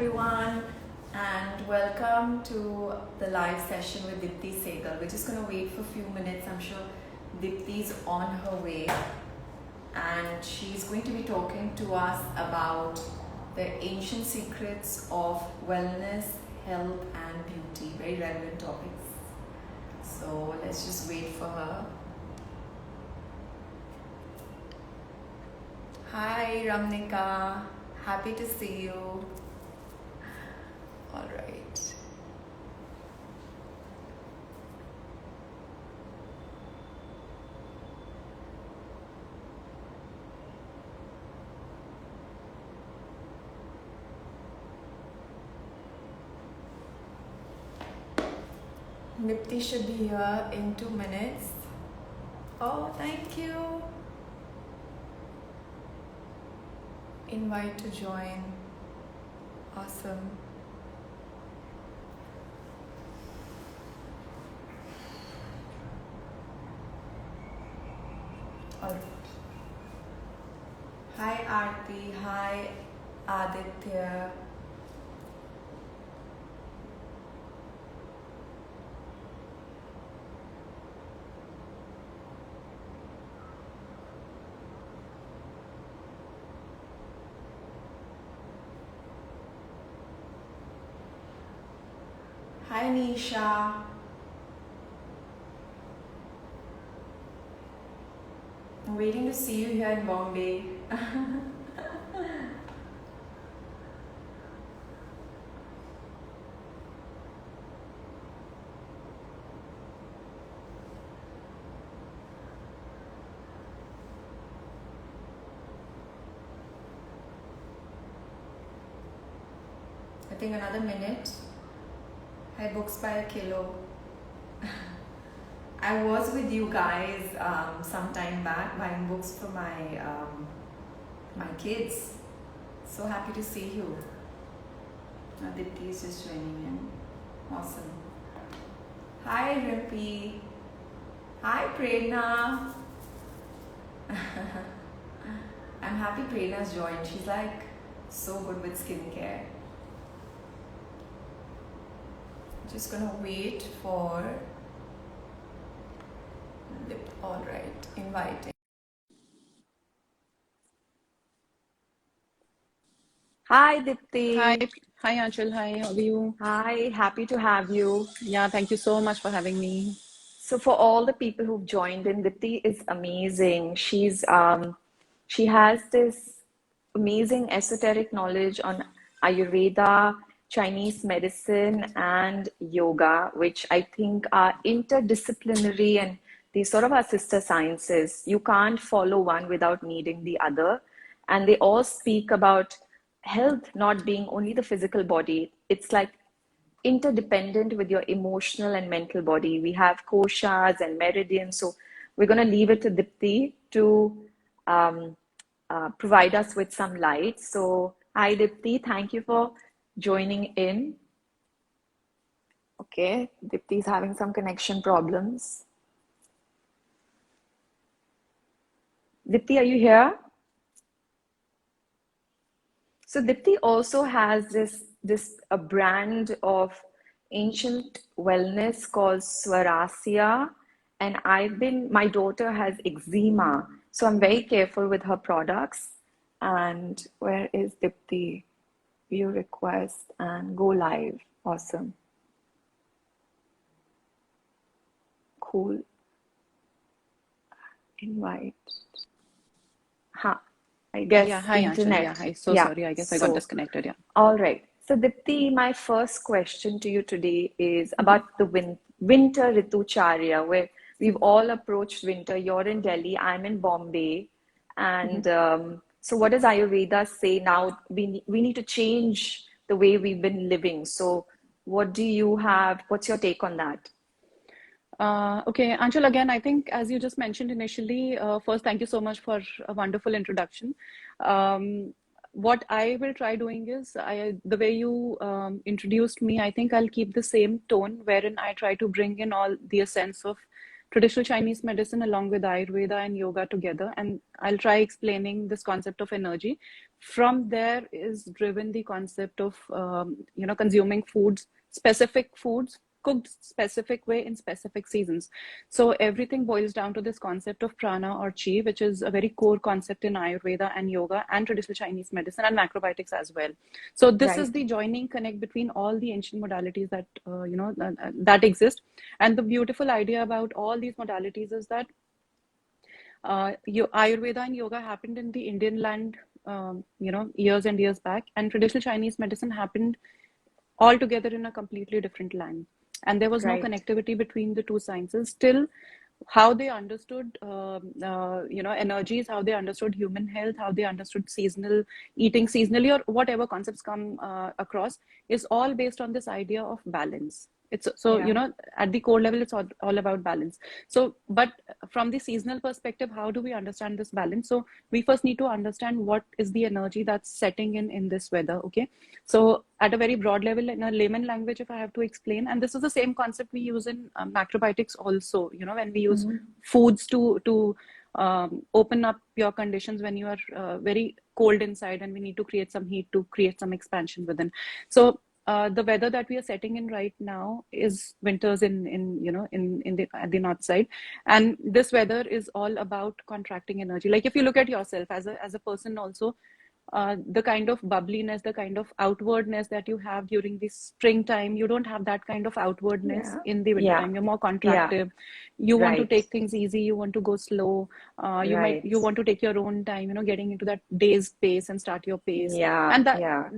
everyone, and welcome to the live session with Dipti Segal. We're just going to wait for a few minutes. I'm sure Dipti's on her way, and she's going to be talking to us about the ancient secrets of wellness, health, and beauty. Very relevant topics. So let's just wait for her. Hi, Ramnika. Happy to see you. All right. Nipti should be here in 2 minutes. Oh, thank you. Invite to join. Awesome. All right. Hi Aarti. Hi Aditya. Hi Nisha. I'm waiting to see you here in Bombay. I think another minute. Hi, books by a kilo. I was with you guys some time back buying books for my kids. So happy to see you. Aditi is just joining in. Awesome. Hi Rimpi. Hi Prerna. I'm happy Prerna's joined. She's like so good with skincare. Just gonna wait for all right, inviting. Hi Dipti. Hi Anshul. Hi, how are you? Hi, happy to have you. Yeah, thank you so much for having me. So for all the people who've joined in, Dipti is amazing. She has this amazing esoteric knowledge on Ayurveda, Chinese medicine, and yoga, which I think are interdisciplinary and they sort of are sister sciences. You can't follow one without needing the other. And they all speak about health not being only the physical body. It's like interdependent with your emotional and mental body. We have koshas and meridians. So we're going to leave it to Dipti to um, provide us with some light. So, hi Dipti, thank you for joining in. Okay, Dipti is having some connection problems. Dipti, are you here? So Dipti also has this a brand of ancient wellness called Swarasya, and my daughter has eczema, so I'm very careful with her products. And where is Dipti? View request and go live. Awesome. Cool. Invite. Huh. I guess Yeah, hi Anshul. Yeah, internet. hi. So Yeah. sorry. I guess I got So, disconnected. Yeah. all right. So, Dipti, my first question to you today is about the winter Ritucharya, where we've all approached winter. You're in Delhi, I'm in Bombay. And so, what does Ayurveda say now? We need to change the way we've been living. So, what do you have? What's your take on that? Okay, Anshul, again, I think as you just mentioned initially, first, thank you so much for a wonderful introduction. What I will try doing is, the way you introduced me, I think I'll keep the same tone wherein I try to bring in all the essence of traditional Chinese medicine along with Ayurveda and yoga together, and I'll try explaining this concept of energy. From there is driven the concept of consuming foods, specific foods cooked specific way in specific seasons. So everything boils down to this concept of prana or chi, which is a very core concept in Ayurveda and yoga and traditional Chinese medicine and macrobiotics as well. So this is Right. the joining connect between all the ancient modalities that that exist. And the beautiful idea about all these modalities is that Ayurveda and yoga happened in the Indian land, years and years back, and traditional Chinese medicine happened all together in a completely different land. And there was no Right. connectivity between the two sciences. Still, how they understood, energies, how they understood human health, how they understood seasonal eating seasonally, or whatever concepts come across, is all based on this idea of balance. It's so, Yeah. at the core level, it's all about balance. So, but from the seasonal perspective, how do we understand this balance? So we first need to understand what is the energy that's setting in this weather. Okay. So at a very broad level, in a layman language, if I have to explain, and this is the same concept we use in macrobiotics also, when we use Mm-hmm. foods to open up your conditions when you are very cold inside, and we need to create some heat to create some expansion within. So the weather that we are setting in right now is winters at the north side, and this weather is all about contracting energy. Like if you look at yourself as a person also, the kind of bubbliness, the kind of outwardness that you have during the springtime, you don't have that kind of outwardness Yeah. in the Yeah. wintertime. You're more Yeah. contractive. You want to Right. take things easy. You want to go slow. Right. You want to take your own time. Getting into that day's pace and start your pace, Yeah. and Yeah.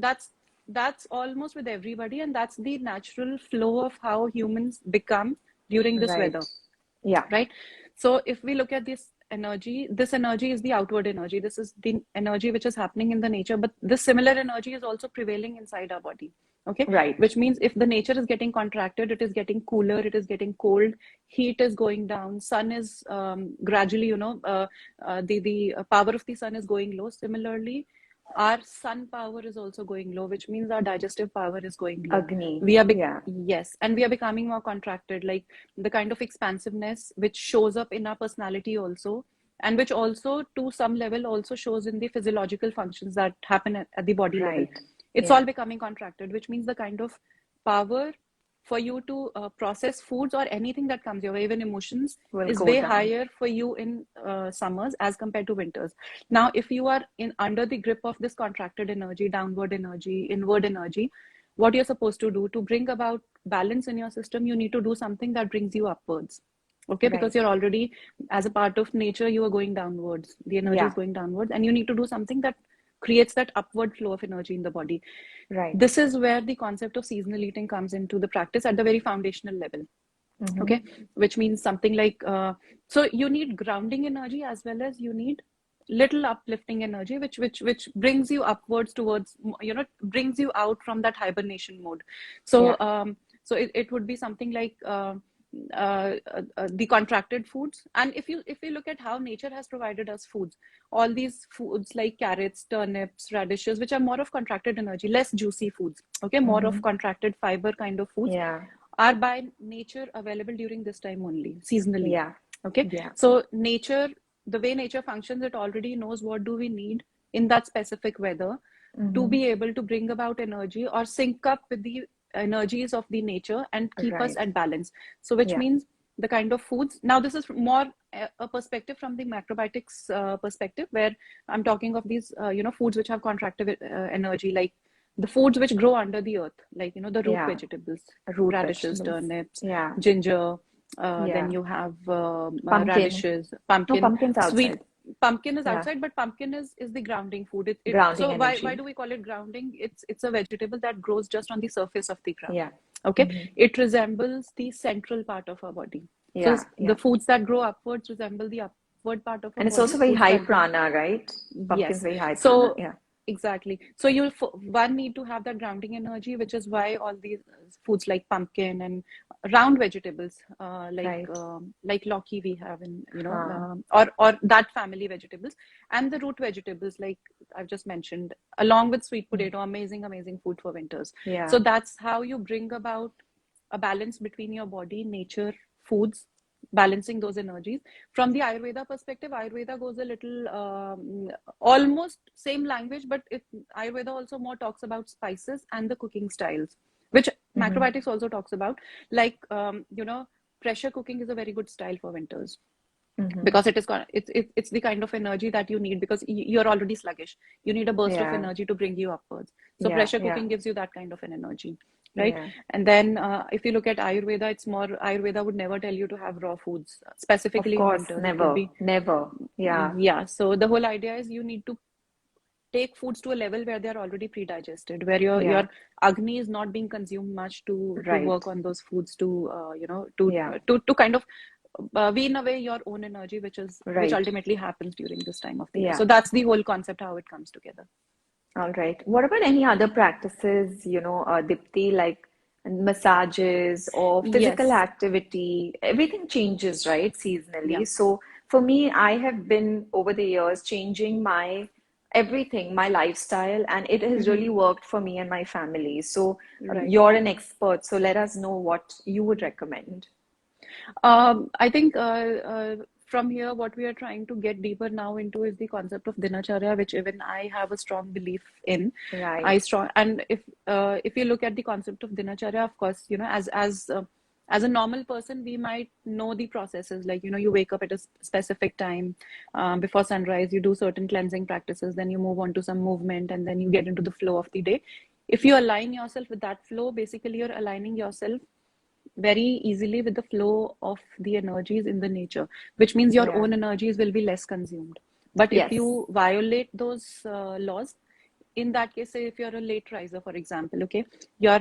that's almost with everybody, and that's the natural flow of how humans become during this Right. weather, Yeah. right? So if we look at this energy is the outward energy. This is the energy which is happening in the nature, but this similar energy is also prevailing inside our body. Okay, Right. which means if the nature is getting contracted, it is getting cooler, it is getting cold, heat is going down, sun is gradually, the power of the sun is going low. Similarly, our sun power is also going low, which means our digestive power is going low. Agni. We are Yeah. yes, and we are becoming more contracted, like the kind of expansiveness which shows up in our personality also, and which also to some level also shows in the physiological functions that happen at the body level. Right. It's Yeah. all becoming contracted, which means the kind of power for you to process foods or anything that comes your way, even emotions, Will is go way down. higher for you in summers as compared to winters. Now, if you are in under the grip of this contracted energy, downward energy, inward energy, what you're supposed to do to bring about balance in your system, you need to do something that brings you upwards. Okay, because Right. you're already, as a part of nature, you are going downwards. The energy is Yeah. going downwards, and you need to do something that creates that upward flow of energy in the body. Right. This is where the concept of seasonal eating comes into the practice at the very foundational level. Mm-hmm. Okay, which means something like so you need grounding energy as well as you need little uplifting energy, which brings you upwards towards, brings you out from that hibernation mode. Yeah. So it would be something like the contracted foods. And if you look at how nature has provided us foods, all these foods like carrots, turnips, radishes, which are more of contracted energy, less juicy foods, okay, more Mm-hmm. of contracted fiber kind of foods, Yeah. are by nature available during this time only, seasonally. Yeah. Okay, Yeah. so nature, the way nature functions, it already knows what do we need in that specific weather to Mm-hmm. be able to bring about energy or sync up with the energies of the nature and keep us Right. at balance. So which Yeah. means the kind of foods, now this is more a perspective from the macrobiotics perspective, where I'm talking of these foods which have contractive energy, like the foods which grow under the earth, like the root Yeah. vegetables, Root radishes, vegetables. turnips, Yeah. ginger, then Yeah. you have Pumpkin. radishes, No, pumpkin, pumpkin's sweet. outside. Pumpkin is Yeah. outside, but pumpkin is the grounding food. Grounding So why energy. do we call it grounding? It's a vegetable that grows just on the surface of the ground. Yeah. Okay, Mm-hmm. it resembles the central part of our body. So Yeah. the Yeah. foods that grow upwards resemble the upward part of our And it's body. also very Foods high that grow, prana, right? Pumpkin's yes. very high prana. So Yeah. exactly. So you'll one need to have that grounding energy, which is why all these foods like pumpkin and round vegetables, Right. like lauki we have in Huh. or that family vegetables, and the root vegetables like I've just mentioned, along with sweet potato, amazing food for winters. Yeah. So that's how you bring about a balance between your body, nature, foods, balancing those energies. From the Ayurveda perspective, Ayurveda goes a little almost same language, but Ayurveda also more talks about spices and the cooking styles, which Mm-hmm. macrobiotics also talks about. Like, pressure cooking is a very good style for winters, Mm-hmm. because it's the kind of energy that you need, because you're already sluggish. You need a burst of Yeah. energy to bring you upwards. So Yeah. pressure Yeah. cooking gives you that kind of an energy, right? Yeah. And then if you look at Ayurveda, it's more, Ayurveda would never tell you to have raw foods, Of specifically in course. winters. It would Never. be, Never. Yeah. yeah. So the whole idea is you need to take foods to a level where they are already pre-digested, where your Yeah. agni is not being consumed much to Right. work on those foods, to Yeah. to kind of wean away your own energy, which Right. ultimately happens during this time of the year. Yeah. So that's the whole concept, how it comes together. All right. What about any other practices, Dipti, like massages or physical Yes. activity? Everything changes, right, Yeah. seasonally. So for me, I have been over the years changing my everything, my lifestyle, and it has Hmm. really worked for me and my family. So Right. you're an expert, so let us know what you would recommend. I think from here, what we are trying to get deeper now into is the concept of dinacharya, which even I have a strong belief in. Right. And if you look at the concept of dinacharya, of course, as a normal person, we might know the processes. Like, you wake up at a specific time before sunrise, you do certain cleansing practices, then you move on to some movement, and then you get into the flow of the day. If you align yourself with that flow, basically you're aligning yourself very easily with the flow of the energies in the nature, which means your Yeah. own energies will be less consumed. But if Yes. you violate those laws, in that case, say if you're a late riser, for example, okay, your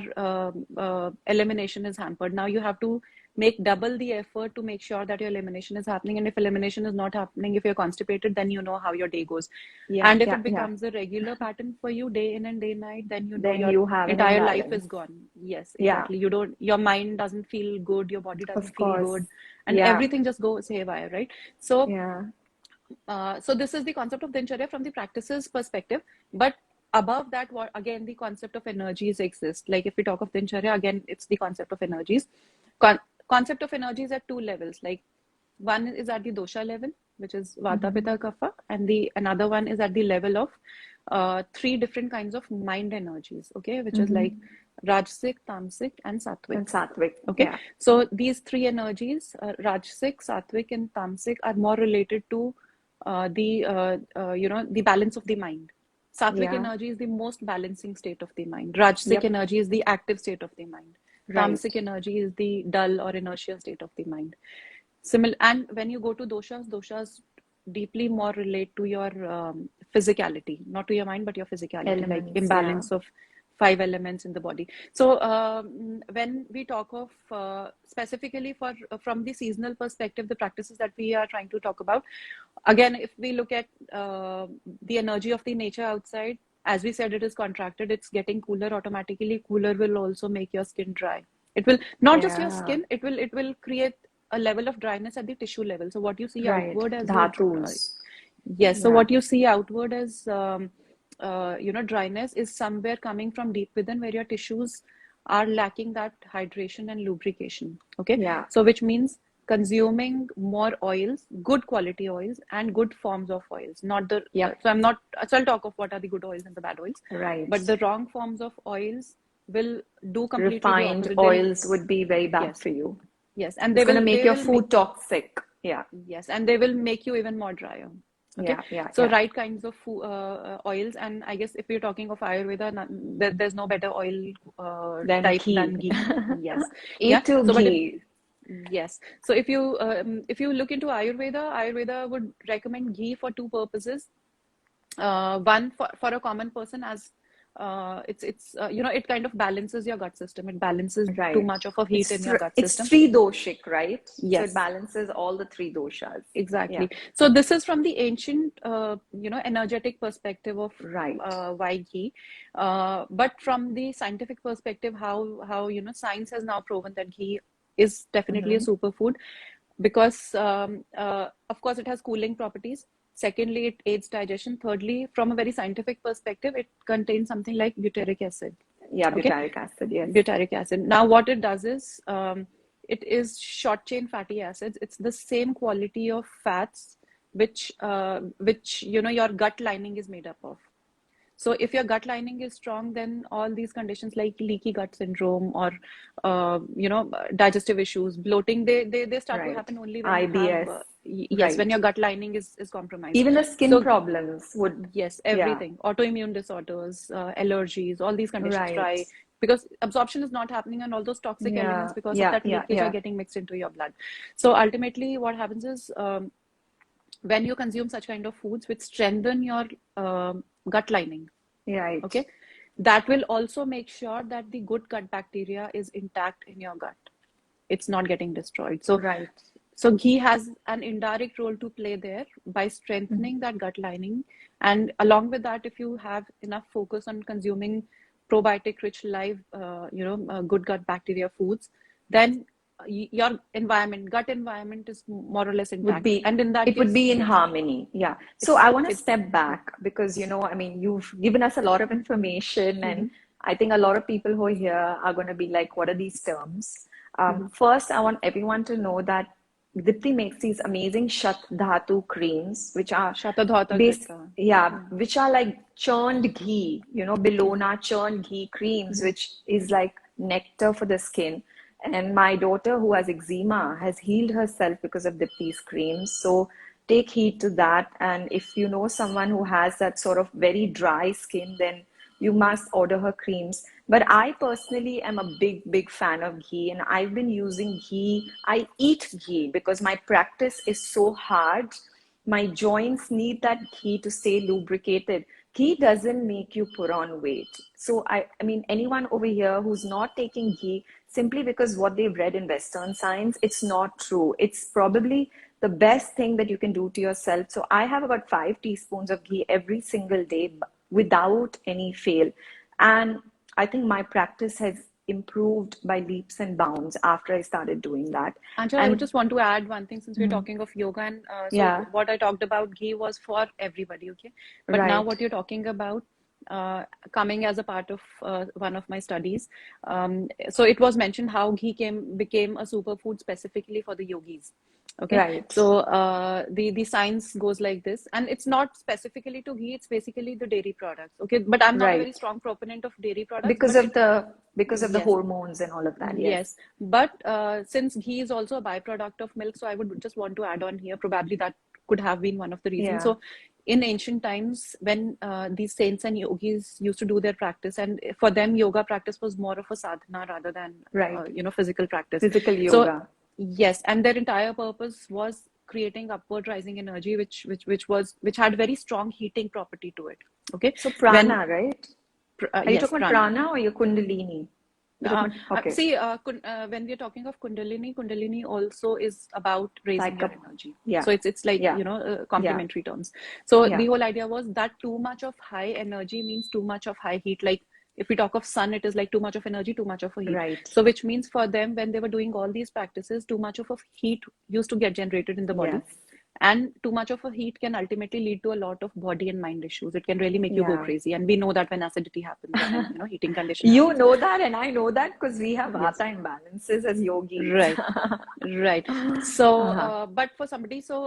elimination is hampered. Now you have to make double the effort to make sure that your elimination is happening. And if elimination is not happening, if you're constipated, then you know how your day goes. Yeah. And if Yeah. it Yeah. becomes a regular pattern for you day in and day night, then you know Then your you have an entire life imbalance. is gone. Yes, Yeah. exactly. Your mind doesn't feel good, your body Of doesn't feel course. good, and Yeah. everything just goes haywire, right? So Yeah. so this is the concept of dincharya from the practices perspective. But above that, what again, the concept of energies exist. Like, if we talk of dincharya, again, it's the concept of energies. Con Concept of energies at two levels. Like, one is at the dosha level, which is vata, Hmm. pitta, kapha, and the another one is at the level of three different kinds of mind energies. Okay, which is like Hmm. rajasic, tamasic, and sattvic. And Satvik. Okay, Yeah. so these three energies, Rajasic, Sattvic, and Tamasic, are more related to the balance of the mind. Sattvic Yeah. energy is the most balancing state of the mind. Rajasic Yep. energy is the active state of the mind. Right. Tamasic energy is the dull or inertia state of the mind. Similar, and when you go to doshas, doshas deeply more relate to your physicality, not to your mind, but your physicality, like Elements. Yeah. imbalance of five elements in the body. So when we talk of specifically from the seasonal perspective, the practices that we are trying to talk about, again, if we look at the energy of the nature outside, as we said, it is contracted, it's getting cooler automatically. Cooler will also make your skin dry. It will not just your Yeah. skin, it will create a level of dryness at the tissue level. So what you see Right. outward as a Dhatus. yes, so Yeah. what you see outward as dryness is somewhere coming from deep within, where your tissues are lacking that hydration and lubrication. Okay, Yeah. so which means consuming more oils, good quality oils, and good forms of oils. Not the Yep. so I'm not so I'll talk of what are the good oils and the bad oils, Right. but the wrong forms of oils will do completely the Refined opposite. They'll oils would be very bad yes, for you. yes, and It's they going to will make they your will make food toxic. Yeah. yes, and they will make you even more drier. Okay, Yeah. Yeah. so Yeah. right kinds of oils, and I guess if you're talking of Ayurveda, there's no better oil Then type than ghee. ghee. Yes, A yeah. to So, but ghee. yes, so if you look into Ayurveda, Ayurveda would recommend ghee for two purposes. One, for a common person, as it kind of balances your gut system. It balances too Right. much of a heat in your gut It's system. three doshic, right? So it Yes. balances all the three doshas. Yeah. Exactly. So this is from the ancient, energetic perspective of Right. why ghee. But from the scientific perspective, how science has now proven that ghee is definitely a Hmm. superfood, because of course it has cooling properties. Secondly, it aids digestion. Thirdly, from a very scientific perspective, it contains something like butyric acid. Yeah, Okay, butyric acid, yes. butyric acid. Now, what it does is it is short chain fatty acids. It's the same quality of fats which your gut lining is made up of. So if your gut lining is strong, then all these conditions like leaky gut syndrome or digestive issues, bloating, they start to Right. happen only when you have IBS. yes, when Right. your gut lining is compromised. Even the skin So problems would, yes, yeah, everything, autoimmune disorders, allergies, all these conditions right. try because absorption is not happening, and all those toxic elements Yeah, because of yeah, that yeah, leakage are yeah. getting mixed into your blood. So ultimately, what happens is when you consume such kind of foods which strengthen your gut lining, Right. okay, that will also make sure that the good gut bacteria is intact in your gut. It's not getting destroyed. Right. So ghee has an indirect role to play there by Mhm. strengthening that gut lining. And along with that, if you have enough focus on consuming probiotic rich live, good gut bacteria foods, then your environment, gut environment is more or less Would intact. be, And in that it would case, be in yes, harmony. Yeah. So I want to it's, step yeah. back because, I mean, you've given us a lot of information, and Mm-hmm, I think a lot of people who are here are going to be like, what are these terms? mm-hmm. First, I want everyone to know that Dipti makes these amazing Shat Dhatu creams, which are Shatadhata base, Grita. yeah, Yeah. which are like churned ghee, Mm-hmm, Bellona churned ghee creams, mm-hmm. which is like nectar for the skin. And my daughter, who has eczema, has healed herself because of Dipti's creams. So take heed to that. And if you know someone who has that sort of very dry skin, then you must order her creams. But I personally am a big, big fan of ghee, and I've been using ghee. I eat ghee because my practice is so hard. My joints need that ghee to stay lubricated. Ghee doesn't make you put on weight. So I mean, anyone over here who's not taking ghee simply because what they've read in Western science, it's not true. It's probably the best thing that you can do to yourself. So I have about 5 teaspoons of ghee every single day without any fail. And I think my practice has improved by leaps and bounds after I started doing that. Anshul, I would And just want to add one thing since we're mm, talking of yoga, and so yeah, what I talked about ghee was for everybody, okay? But now right. what you're talking about, coming as a part of one of my studies, so it was mentioned how ghee became a superfood specifically for the yogis. Okay, Right. so the science goes like this, and it's not specifically to ghee; it's basically the dairy products. Okay, but I'm not a very Right. strong proponent of dairy products, Because but of the yes. hormones and all of that. Yes. Yes, but since ghee is also a byproduct of milk, so I would just want to add on here, probably that could have been one of the reasons. Yeah. So, in ancient times, when these saints and yogis used to do their practice, and for them, yoga practice was more of a sadhana rather than Right. physical practice. Physical So, yoga. yes, and their entire purpose was creating upward rising energy, which had very strong heating property to it. Okay, So when prana, right? Are you yes, talking about prana. prana or your kundalini? You're talking about, okay. See, when we're talking of Kundalini also is about raising Like your a, energy. yeah. So it's like, Yeah. Yeah. complementary terms. So Yeah. the whole idea was that too much of high energy means too much of high heat. Like if we talk of sun, it is like too much of energy, too much of a heat. Right. So which means for them, when they were doing all these practices, too much of a heat used to get generated in the body. Yes. And too much of a heat can ultimately lead to a lot of body and mind issues. It can really make you go Yeah. crazy. And we know that when acidity happens and when, heating condition You happens. know that, and I know that because we have Yes. vata imbalances as yogis. Right. Right. So, Uh-huh. but for somebody, so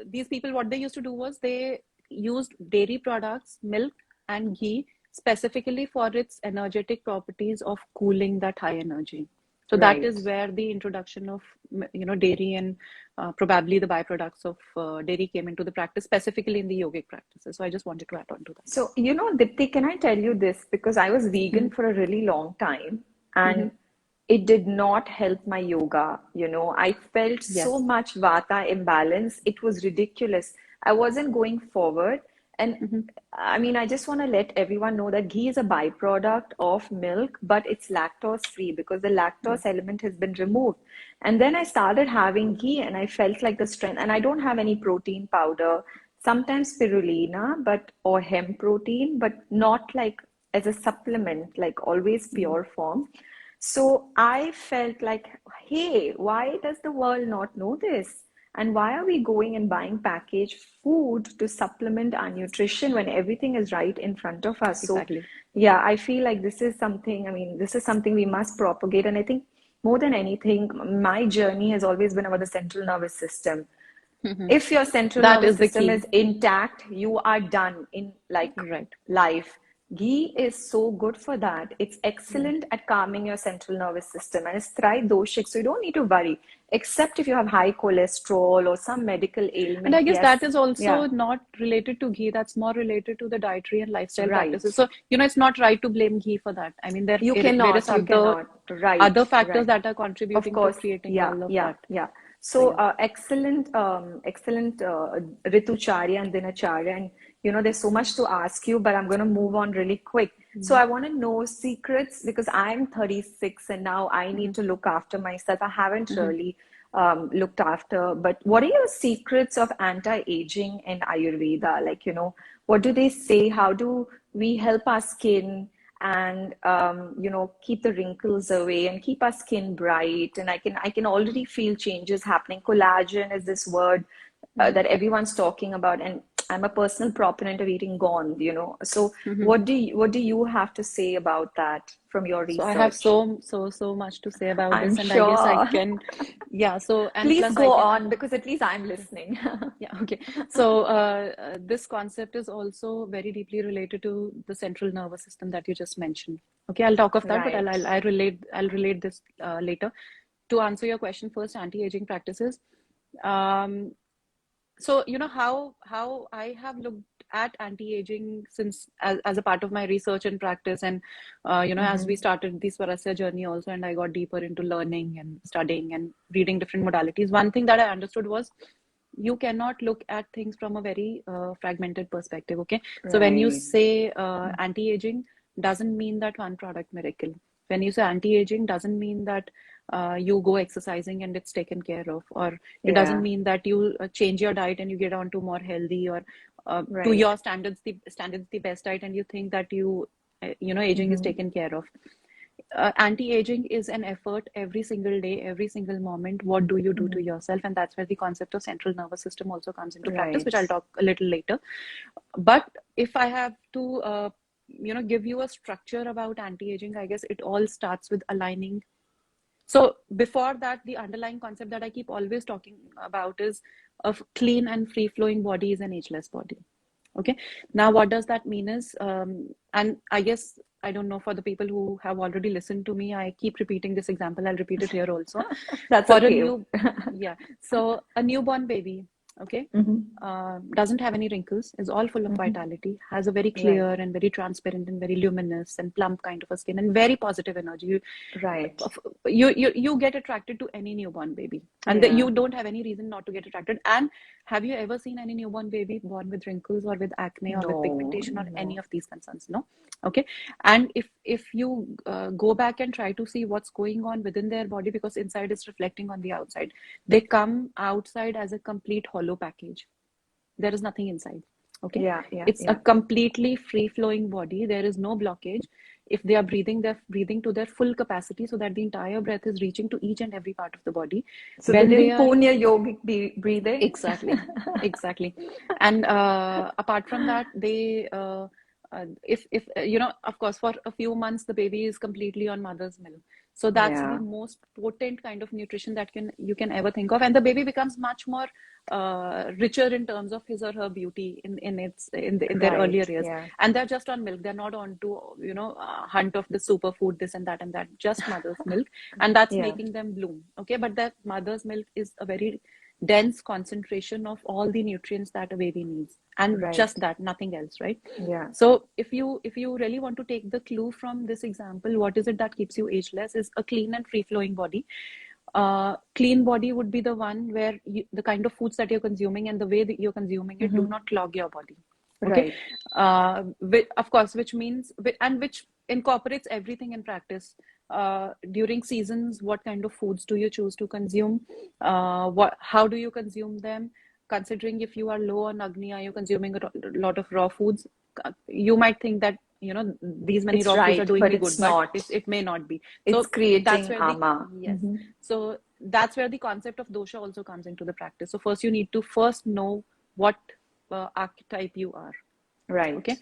these people, what they used to do was they used dairy products, milk and ghee specifically for its energetic properties of cooling that high energy. So that Right. is where the introduction of, dairy and probably the byproducts of dairy came into the practice, specifically in the yogic practices. So I just wanted to add on to that. So, Dipti, can I tell you this? Because I was vegan Mm-hmm. for a really long time Mm-hmm. and it did not help my yoga. I felt so Yes. much vata imbalance. It was ridiculous. I wasn't going forward. And Mm-hmm. I mean, I just want to let everyone know that ghee is a byproduct of milk, but it's lactose free because the Yeah. lactose element has been removed. And then I started having ghee and I felt like the strength, and I don't have any protein powder, sometimes spirulina, but or hemp protein, but not like as a supplement, like always Mm-hmm. pure form. So I felt like, hey, why does the world not know this? And why are we going and buying packaged food to supplement our nutrition when everything is right in front of us? So, Exactly. yeah, I feel like this is something, I mean, this is something we must propagate. And I think more than anything, my journey has always been about the central nervous system. Hmm. If your central That nervous is the system key. is intact, you are done in like Right. life. Ghee is so good for that. It's Right. excellent at calming your central nervous system and it's tridoshik, so you don't need to worry. Except if you have high cholesterol or some medical And ailment, I guess that yes, is also yeah, not related to ghee. That's more related to the dietary and lifestyle right. practices. So, it's not right to blame ghee for that. I mean, there You are various cannot, you other cannot. Right, other factors right. that are Of contributing to course, creating yeah, all of yeah, that. yeah. So So yeah. excellent Ritucharya and Dinacharya, and there's so much to ask you, but I'm going to move on really quick. So Hmm. I want to know secrets because I'm 36 and now I need Hmm. to look after myself. I haven't Hmm. really looked after, but what are your secrets of anti-aging and Ayurveda? Like, what do they say? How do we help our skin? And keep the wrinkles away and keep our skin bright, and I can already feel changes happening. Collagen is this word Hmm. that everyone's talking about, and I'm a personal proponent of eating gond. So Hmm. what do you have to say about that from your So I have research? so much to say about I'm this, and I guess I sure. can, yeah. So and Please plus I go can. on because at least I'm Okay. listening. Yeah, okay. So this concept is also very deeply related to the central nervous system that you just mentioned. Okay, I'll talk of that, but Right. I'll relate this later. To answer your question first, anti-aging practices. Um, so how I have looked at anti-aging since as a part of my research and practice, and as we Hmm. started the Swarasya journey also, and I got deeper into learning and studying and reading different modalities. One thing that I understood was you cannot look at things from a very fragmented perspective. Okay, so when you Right. say anti-aging, doesn't mean that one product miracle. When you say anti-aging, doesn't mean that you go exercising and it's taken care of, or it doesn't Yeah. mean that you change your diet and you get on to more healthy, or to Right. your standards the best diet, and you think that aging is Hmm. taken care of. Anti-aging is an effort every single day, every single moment. What do you do to Hmm. yourself? And that's where the concept of central nervous system also comes into practice, which Right. I'll talk a little later. But if I have to, give you a structure about anti-aging, I guess it all starts with aligning. So before that, the underlying concept that I keep always talking about is of clean and free-flowing body is an ageless body. Okay. Now, what does that mean is, and I guess I don't know, for the people who have already listened to me, I keep repeating this example. I'll repeat it here also. That's For a okay. new, yeah. So a newborn baby, okay, Hmm. doesn't have any wrinkles, is all full of Hmm. vitality, has a very Right. clear and very transparent and very luminous and plump kind of a skin, and very positive energy. Right. You get attracted to any newborn baby, and that Yeah. you don't have any reason not to get attracted. And have you ever seen any newborn baby born with wrinkles or with acne or with No, pigmentation or any no. of these concerns? No. Okay. And if you go back and try to see what's going on within their body, because inside is reflecting on the outside, they come outside as a complete hollow package. There is nothing inside. Okay. Yeah, yeah, It's a yeah. completely free flowing body. There is no blockage. If they are breathing, they're breathing to their full capacity, so that the entire breath is reaching to each and every part of the body. So they're When they doing are punya yogic breathing. exactly, exactly. And apart from that, they if of course, for a few months the baby is completely on mother's milk. So that's the Yeah, most potent kind of nutrition that you can ever think of, and the baby becomes much more richer in terms of his or her beauty in their right. earlier years. Yeah, And they're just on milk. They're not on to hunt of the superfood, this and that. Just mother's milk, and that's yeah. making them bloom. Okay, but that mother's milk is a very dense concentration of all the nutrients that a baby needs, and Right. just that, nothing else, right? Yeah. So if you really want to take the clue from this example, what is it that keeps you ageless is a clean and free flowing body. Clean body would be the one where the kind of foods that you're consuming and the way that you're consuming it do Hmm. not clog your body. Okay. Right. Of course, which means, and which incorporates everything in practice. During seasons, what kind of foods do you choose to consume? How do you consume them? Considering if you are low on Agni, are you consuming a lot of raw foods? You might think that these many It's raw foods are right, doing but me it's good, but not. it may not be. It's So that's creating where the ama. yes. So that's where the concept of dosha also comes into the practice. So first you need to first know what archetype you are. Right. Okay.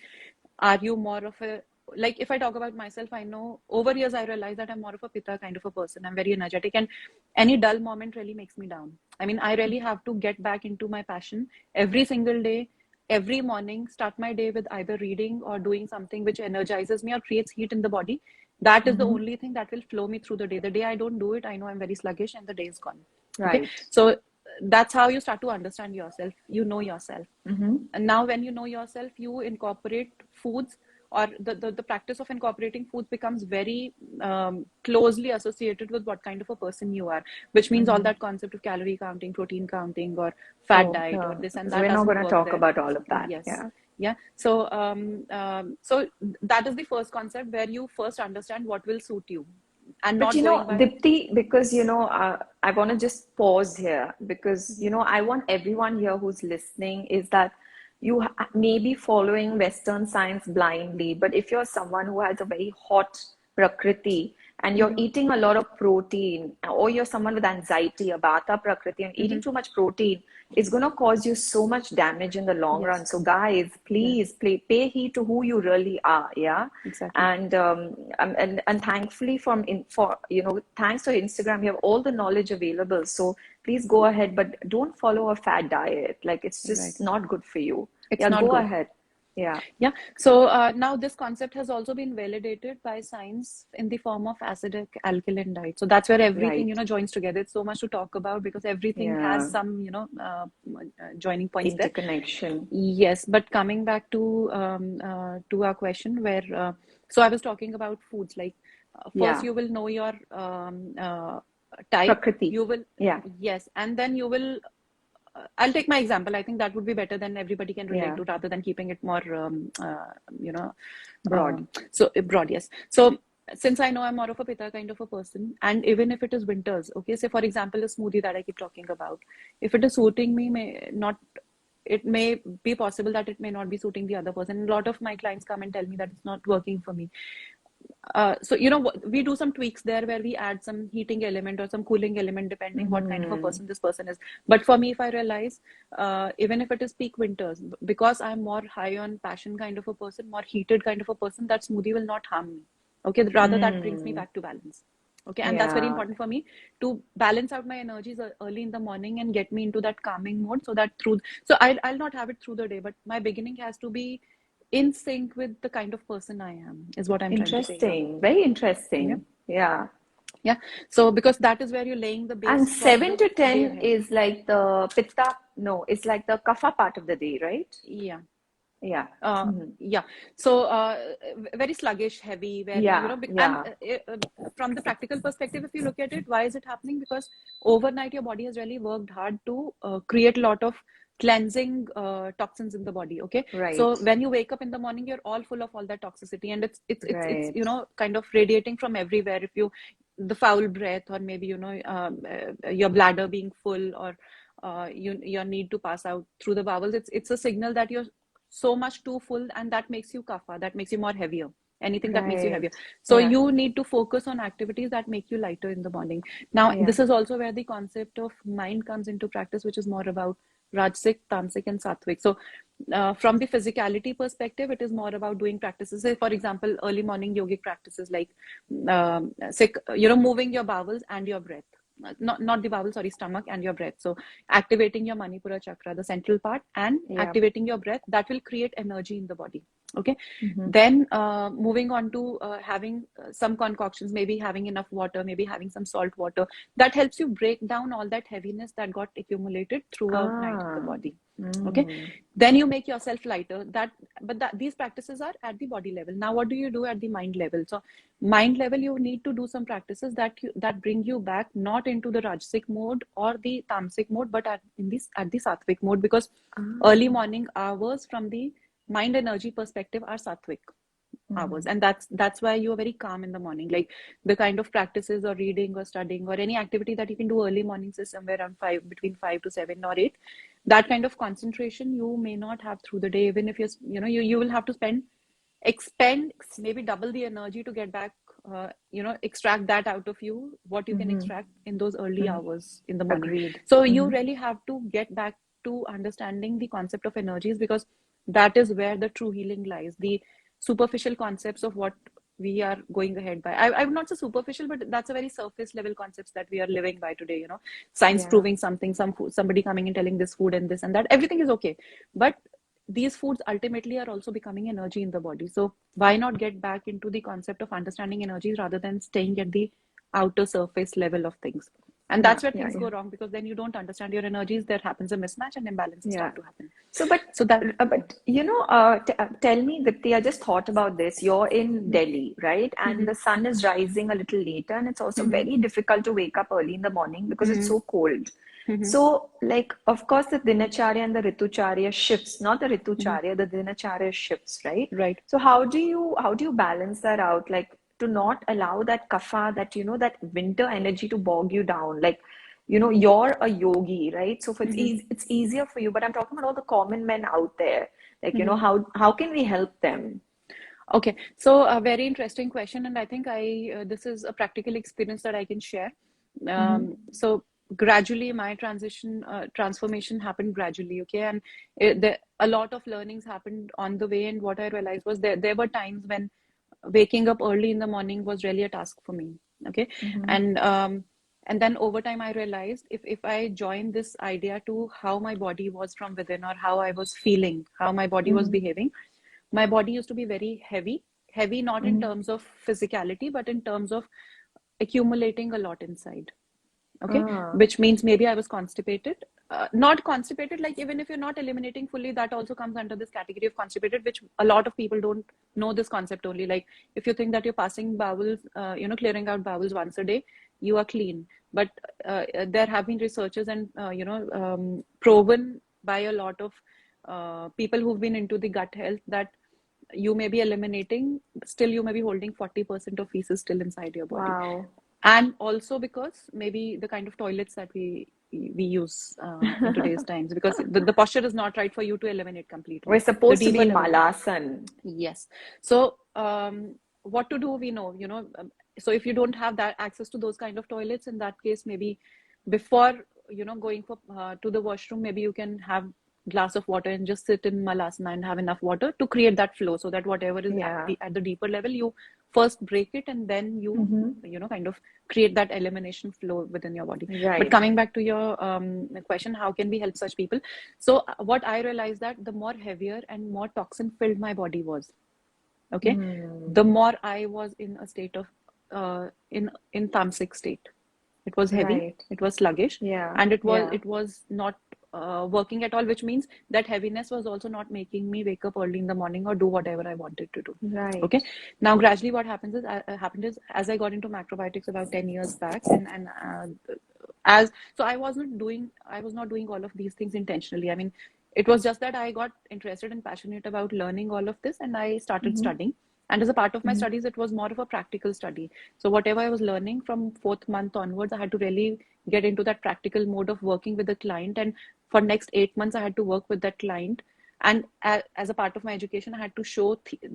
Are you more of a like if I talk about myself, I know over years I realized that I'm more of a pitta kind of a person. I'm very energetic, and any dull moment really makes me down. I mean, I really have to get back into my passion every single day, every morning, start my day with either reading or doing something which energizes me or creates heat in the body. That is the Mm-hmm. only thing that will flow me through the day. The day I don't do it, I know I'm very sluggish and the day is gone. Okay. Right. So that's how you start to understand yourself. You know yourself. Mm-hmm. And now when you know yourself, you incorporate foods, or the practice of incorporating foods becomes very closely associated with what kind of a person you are, which means all Mm-hmm. that concept of calorie counting, protein counting, or fat Oh, diet, or yeah. this and that We're not doesn't going to work talk there. about all of that. Yes. Yeah. Yeah. So so that is the first concept, where you first understand what will suit you and But not going by. Dipti, because I want to just pause here because I want everyone here who's listening is that may be following Western science blindly, but if you're someone who has a very hot prakriti and you're Mhm. eating a lot of protein, or you're someone with anxiety about the prakriti and eating Mhm. too much protein, it's going to cause you so much damage in the long run. Yes. So, guys, Yeah. please pay heed to who you really are. Yeah. Exactly. And thankfully thanks to Instagram, you have all the knowledge available. So please go ahead, but don't follow a fad diet. Like it's Right. just not good for you. It's Yeah, not go good. ahead. Yeah. Yeah. So now this concept has also been validated by science in the form of acidic alkaline diet. So that's where everything, Right. joins together. It's so much to talk about because everything has Yeah. some, joining points there. Interconnection. Yes. But coming back to our question, where so I was talking about foods. Like first, Yeah. you will know your type. Prakriti. You will, Yeah. yes, and then you will I'll take my example. I think that would be better than everybody can relate Yeah. to, rather than keeping it more, you know, Broad. so broad. Yes. So since I know I'm more of a pitta kind of a person, and even if it is winters, okay, say for example, a smoothie that I keep talking about, if it is suiting me, may not. It may be possible that it may not be suiting the other person. A lot of my clients come and tell me that it's not working for me. So we do some tweaks there where we add some heating element or some cooling element depending what kind of a Mm-hmm. person this person is. But for me, if I realize, even if it is peak winters, because I'm more high on passion kind of a person, more heated kind of a person, that smoothie will not harm me. Okay, rather that brings me Mm. back to balance. Okay, and that's very Yeah. important for me to balance out my energies early in the morning and get me into that calming mode, so that I'll not have it through the day, but my beginning has to be in sync with the kind of person I am, is what I'm trying to say here. Interesting. Very Yeah. interesting. Yeah. Yeah. So because that is where you're laying the And base for 7 the to day 10 ahead. is like the pitta, no, it's like the kapha part of the day, right? Yeah. Yeah. Uh, Mhm. yeah. So very sluggish, heavy, where Yeah, and yeah. from the practical perspective, if you look at it, why is it happening? Because overnight your body has really worked hard to create a lot of cleansing toxins in the body. Okay, Right. so when you wake up in the morning, you're all full of all that toxicity, and it's Right. kind of radiating from everywhere. If you the foul breath, or maybe your bladder being full, or your need to pass out through the bowels, it's a signal that you're so much too full, and that makes you kapha, that makes you more heavier, anything that makes you heavier. Right. So Yeah. you need to focus on activities that make you lighter in the morning. Now Yeah. this is also where the concept of mind comes into practice, which is more about rajasic, tamasic, and sattvic. So from the physicality perspective, it is more about doing practices, say for example early morning yogic practices, like moving your bowels and your breath, not the bowel, sorry, stomach and your breath. So activating your manipura chakra, the central part, and Yeah. activating your breath, that will create energy in the body. Okay. Mm-hmm. Then moving on to having some concoctions, maybe having enough water, maybe having some salt water, that helps you break down all that heaviness that got accumulated throughout night in the Ah. body. Okay. Mm. Then you make yourself lighter. These practices are at the body level. Now what do you do at the mind level? So mind level, you need to do some practices that bring you back not into the rajasic mode or the tamasic mode, but at the sattvic mode, because early Ah. morning hours from the mind energy perspective are sattvic hours, Mm-hmm. and that's why you're very calm in the morning. Like the kind of practices or reading or studying or any activity that you can do early mornings is somewhere around between 5 to 7 or 8. That kind of concentration you may not have through the day, even if you will have to expend maybe double the energy to get back, extract that out of you, what you can Mm-hmm. extract in those early Mm-hmm. hours in the morning. Agreed. So you Mm-hmm. really have to get back to understanding the concept of energies, because that is where the true healing lies. The superficial concepts of what we are going ahead by. I would not say superficial, but that's a very surface level concepts that we are living by today. Science Yeah. proving something, somebody coming and telling this food and this and that, everything is okay. But these foods ultimately are also becoming energy in the body. So why not get back into the concept of understanding energies rather than staying at the outer surface level of things? And Yeah. that's where Yeah. things Yeah. go wrong, because then you don't understand your energies. There happens a mismatch and imbalances Yeah. start to happen. So, but So that tell me, Dipti, I just thought about this. You're in Mhm. Delhi, right? And Mhm. the sun is rising a little later, and it's also Mhm. very difficult to wake up early in the morning because it's Mhm. so cold. Mhm. So, like, of course, the dinacharya and the ritucharya shifts, not the Mhm. ritucharya, the dinacharya shifts, right? Right. So, how do you balance that out? Like, to not allow that kapha, that winter energy to bog you down. Like, you're a yogi, right? So for Mhm. it's easier for you, but I'm talking about all the common men out there. Like, Mhm. how can we help them? Okay, so a very interesting question, and I think this is a practical experience that I can share. Mm-hmm. So gradually, my transformation happened gradually. Okay, and a lot of learnings happened on the way. And what I realized was there were times when waking up early in the morning was really a task for me. Okay, Mm-hmm. and and then over time, I realized if I join this idea to how my body was from within, or how I was feeling, how my body was Mm-hmm. behaving, my body used to be very heavy not in Mm-hmm. terms of physicality, but in terms of accumulating a lot inside. Okay, Ah, which means maybe I was constipated. Not constipated, like even if you're not eliminating fully, that also comes under this category of constipated, which a lot of people don't know this concept only. Like if you think that you're passing bowels, clearing out bowels once a day, you are clean. But there have been researchers and proven by a lot of people who've been into the gut health that you may be eliminating, still you may be holding 40% of feces still inside your body. wow. And also because maybe the kind of toilets that we use in today's times, because the posture is not right for you to eliminate We're completely. The supposed to be deeper in level, Malasan. yes. So what to do, we know, so if you don't have that access to those kind of toilets, in that case, maybe before going for to the washroom, maybe you can have glass of water and just sit in malasana and have enough water to create that flow, so that whatever is Yeah. at the deeper level, you first break it, and then you Mm-hmm. kind of create that elimination flow within your body. But Right. coming back to your question, how can we help such people? So what I realized, that the more heavier and more toxin filled my body was, okay, the Hmm. more I was in a state of in tamasic state. It was heavy, Right. it was sluggish, Yeah. and Yeah. it was not working at all, which means that heaviness was also not making me wake up early in the morning or do whatever I wanted to do. Right. Okay, now gradually what happened is, as I got into macrobiotics about 10 years back, and as so I was not doing all of these things intentionally. I mean, it was just that I got interested and passionate about learning all of this, and I started Mm-hmm. studying. And as a part of my Mm-hmm. studies, it was more of a practical study. So whatever I was learning from fourth month onwards, I had to really get into that practical mode of working with the client. And for next 8 months, I had to work with that client. And as a part of my education, I had to show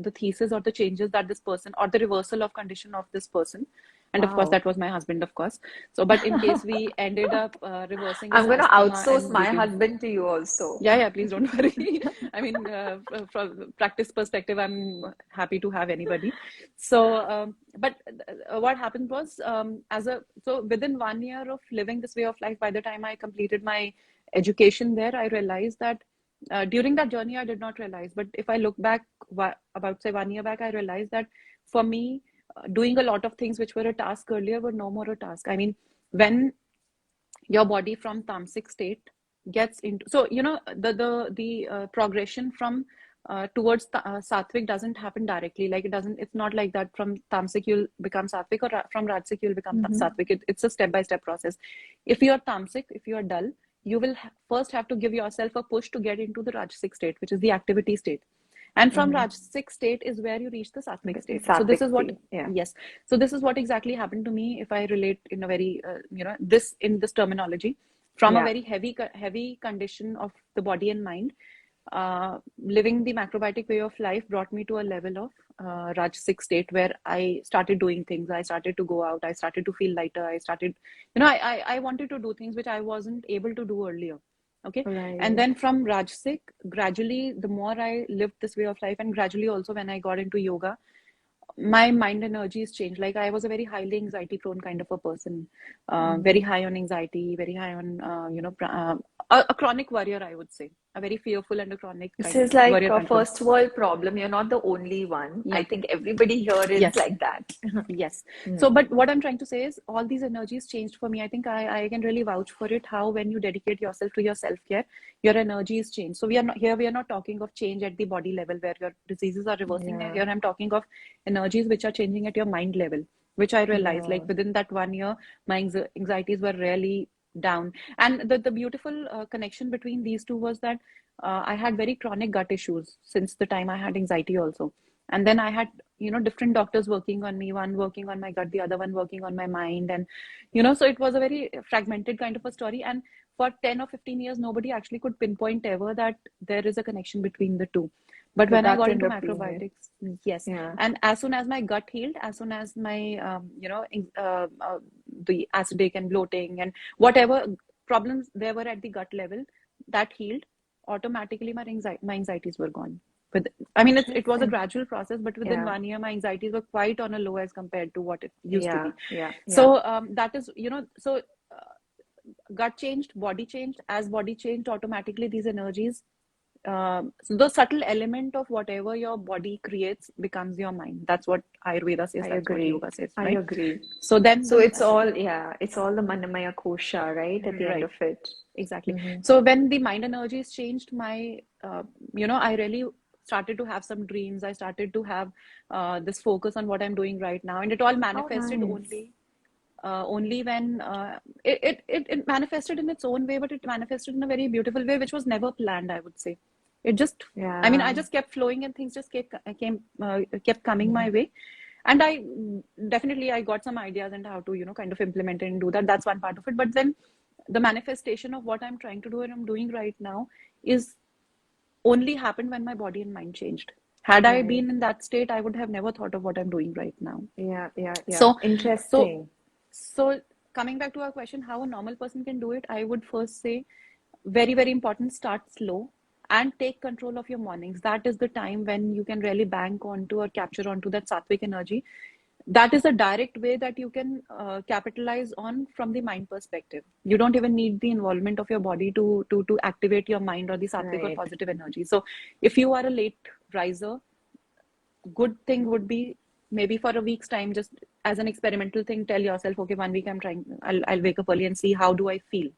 the thesis or the changes that this person, or the reversal of condition of this person. And of course, Wow. that was my husband, of course. So, but in case we ended up reversing his I'm gonna asthma outsource and my BP. husband to you also. Yeah, yeah, please don't worry. I mean, from practice perspective, I'm happy to have anybody. So, but what happened was, so within 1 year of living this way of life, by the time I completed my education there, I realized that during that journey, I did not realize. But if I look back about, say, 1 year back, I realized that for me, doing a lot of things which were a task earlier were no more a task. I mean, when your body from tamasic state gets into, so the progression from towards sattvic doesn't happen directly. Like it's not like that from tamasic you'll become sattvic, or from rajasic you'll become Mm-hmm. sattvic. It's a step by step process. If you're tamasic, if you're dull, you will first have to give yourself a push to get into the rajasic state, which is the activity state. And from Mm-hmm. rajasic state is where you reach the sattvic state. So this Satvik is what, state. Yeah. yes. So this is what exactly happened to me. If I relate in a very, this in this terminology, from a Yeah. very heavy condition of the body and mind, living the macrobiotic way of life brought me to a level of rajasic state, where I started doing things. I started to go out. I started to feel lighter. I started, I wanted to do things which I wasn't able to do earlier. Okay. And Right. then from Rajsik, gradually, the more I lived this way of life, and gradually also when I got into yoga, my mind energy has changed. Like I was a very highly anxiety prone kind of a person, very Mm. high on anxiety, very high on, a chronic worrier, I would say, a very fearful and a chronic This kind is like worrier a kind of person. first world problem. You're not the only one. I Yeah. think everybody here is Yes. like that. Yes. So, Mm. but what I'm trying to say is all these energies changed for me. I think I can really vouch for it, how when you dedicate yourself to your self-care, your energy is changed. So we are not talking of change at the body level where your diseases are reversing. Yeah. Here I'm talking of energies which are changing at your mind level, which I realized like Yeah. within that 1 year, my anxieties were really down. And the beautiful connection between these two was that I had very chronic gut issues since the time I had anxiety also. And then I had, different doctors working on me, one working on my gut, the other one working on my mind. And, so it was a very fragmented kind of a story. And for 10 or 15 years, nobody actually could pinpoint ever that there is a connection between the two. But The when I gut got and into the penis. macrobiotics, yes. Yeah. And as soon as my gut healed, as soon as my, the acidic and bloating and whatever problems there were at the gut level, that healed, automatically my anxieties were gone. But I mean, it was a Interesting. gradual process, but within Yeah. 1 year, my anxieties were quite on a low as compared to what it used to Yeah. be. Yeah. Yeah. So that is, so gut changed, body changed. As body changed, automatically these energies, so the subtle element of whatever your body creates becomes your mind. That's what Ayurveda says. I That's what agree. yoga says, I right? agree. So then So it's all, yeah, it's all the Manamaya kosha, right? At the end right. of it. Exactly. Hmm. So when the mind energies changed, I really started to have some dreams. I started to have this focus on what I'm doing right now, and it all How manifested nice. only when it manifested in its own way, but it manifested in a very beautiful way, which was never planned, I would say. It just, I mean, I Yeah. just kept flowing, and things just kept coming Mhm. my way. And I definitely I got some ideas and how to kind of implement it and do that. That's one part of it. But then the manifestation of what I'm trying to do and I'm doing right now is only happened when my body and mind changed. Had I Right. been in that state, I would have never thought of what I'm doing right now. Yeah, yeah, yeah. So, so, Interesting. so coming back to our question, how a normal person can do it, I would first say very, very important, start slow and take control of your mornings. That is the time when you can really bank onto or capture onto that sattvic energy. That is a direct way that you can capitalize on from the mind perspective. You don't even need the involvement of your body to activate your mind or the sattvic or Right. positive energy. So if you are a late riser, good thing would be maybe for a week's time, just as an experimental thing, tell yourself, okay, 1 week I'll wake up early and see how do I feel.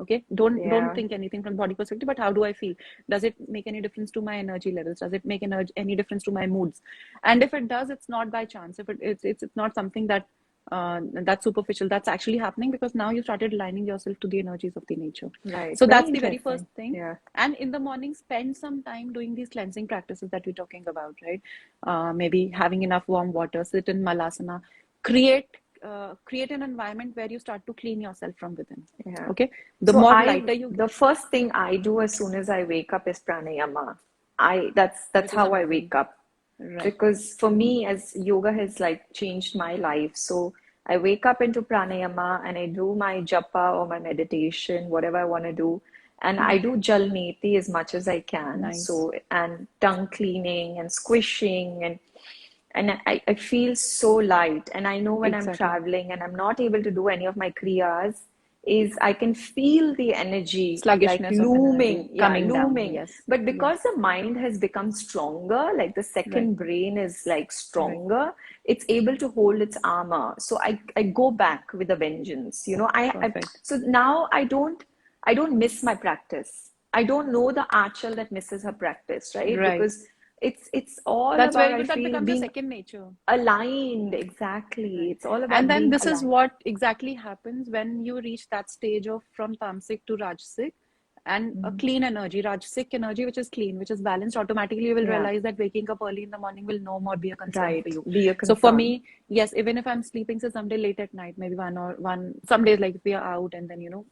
Okay, don't Yeah. think anything from body perspective, but how do I feel? Does it make any difference to my energy levels? Does it make any difference to my moods? And if it does, it's not by chance. If it's not something that's superficial. That's actually happening because now you started aligning yourself to the energies of the nature. Right. So Very that's the very first interesting. thing. Yeah. And in the morning, spend some time doing these cleansing practices that we're talking about, right? Maybe having enough warm water, sit in malasana, create create an environment where you start to clean yourself from within. Yeah. Okay, the So more lighter you the get, first thing I do as soon as I wake up is pranayama. That's which is how I amazing, wake up. right? Because for me, as yoga has like changed my life. So I wake up into pranayama and I do my japa or my meditation, whatever I want to do. And I Hmm. do jal neti as much as I can. Nice, So, and tongue cleaning and squishing and I feel so light. And I know when I'm exactly. traveling and I'm not able to do any of my kriyas, is I can feel the energy like Sluggishness of energy looming, yeah, coming down. looming. Yes, But yes, because the mind has become stronger, like the right, second brain is like right, stronger, it's able to hold its armor. So I go back with a vengeance. perfect. So now I don't miss my practice. I don't know the Achal that misses her practice, right? Right. Because it's all That's about, very I good. That feel, becomes your being second nature. aligned. Exactly. Right. It's all And about then being this is aligned. what exactly happens when you reach that stage of from tamasic to rajasic and a Mhm. clean energy, rajasic energy, which is clean, which is balanced. Automatically, you will Yeah, realize that waking up early in the morning will no more be a concern for right. you. Be a So for concern. me, yes, even if I'm sleeping, say someday late at night, maybe some days like if we are out and then,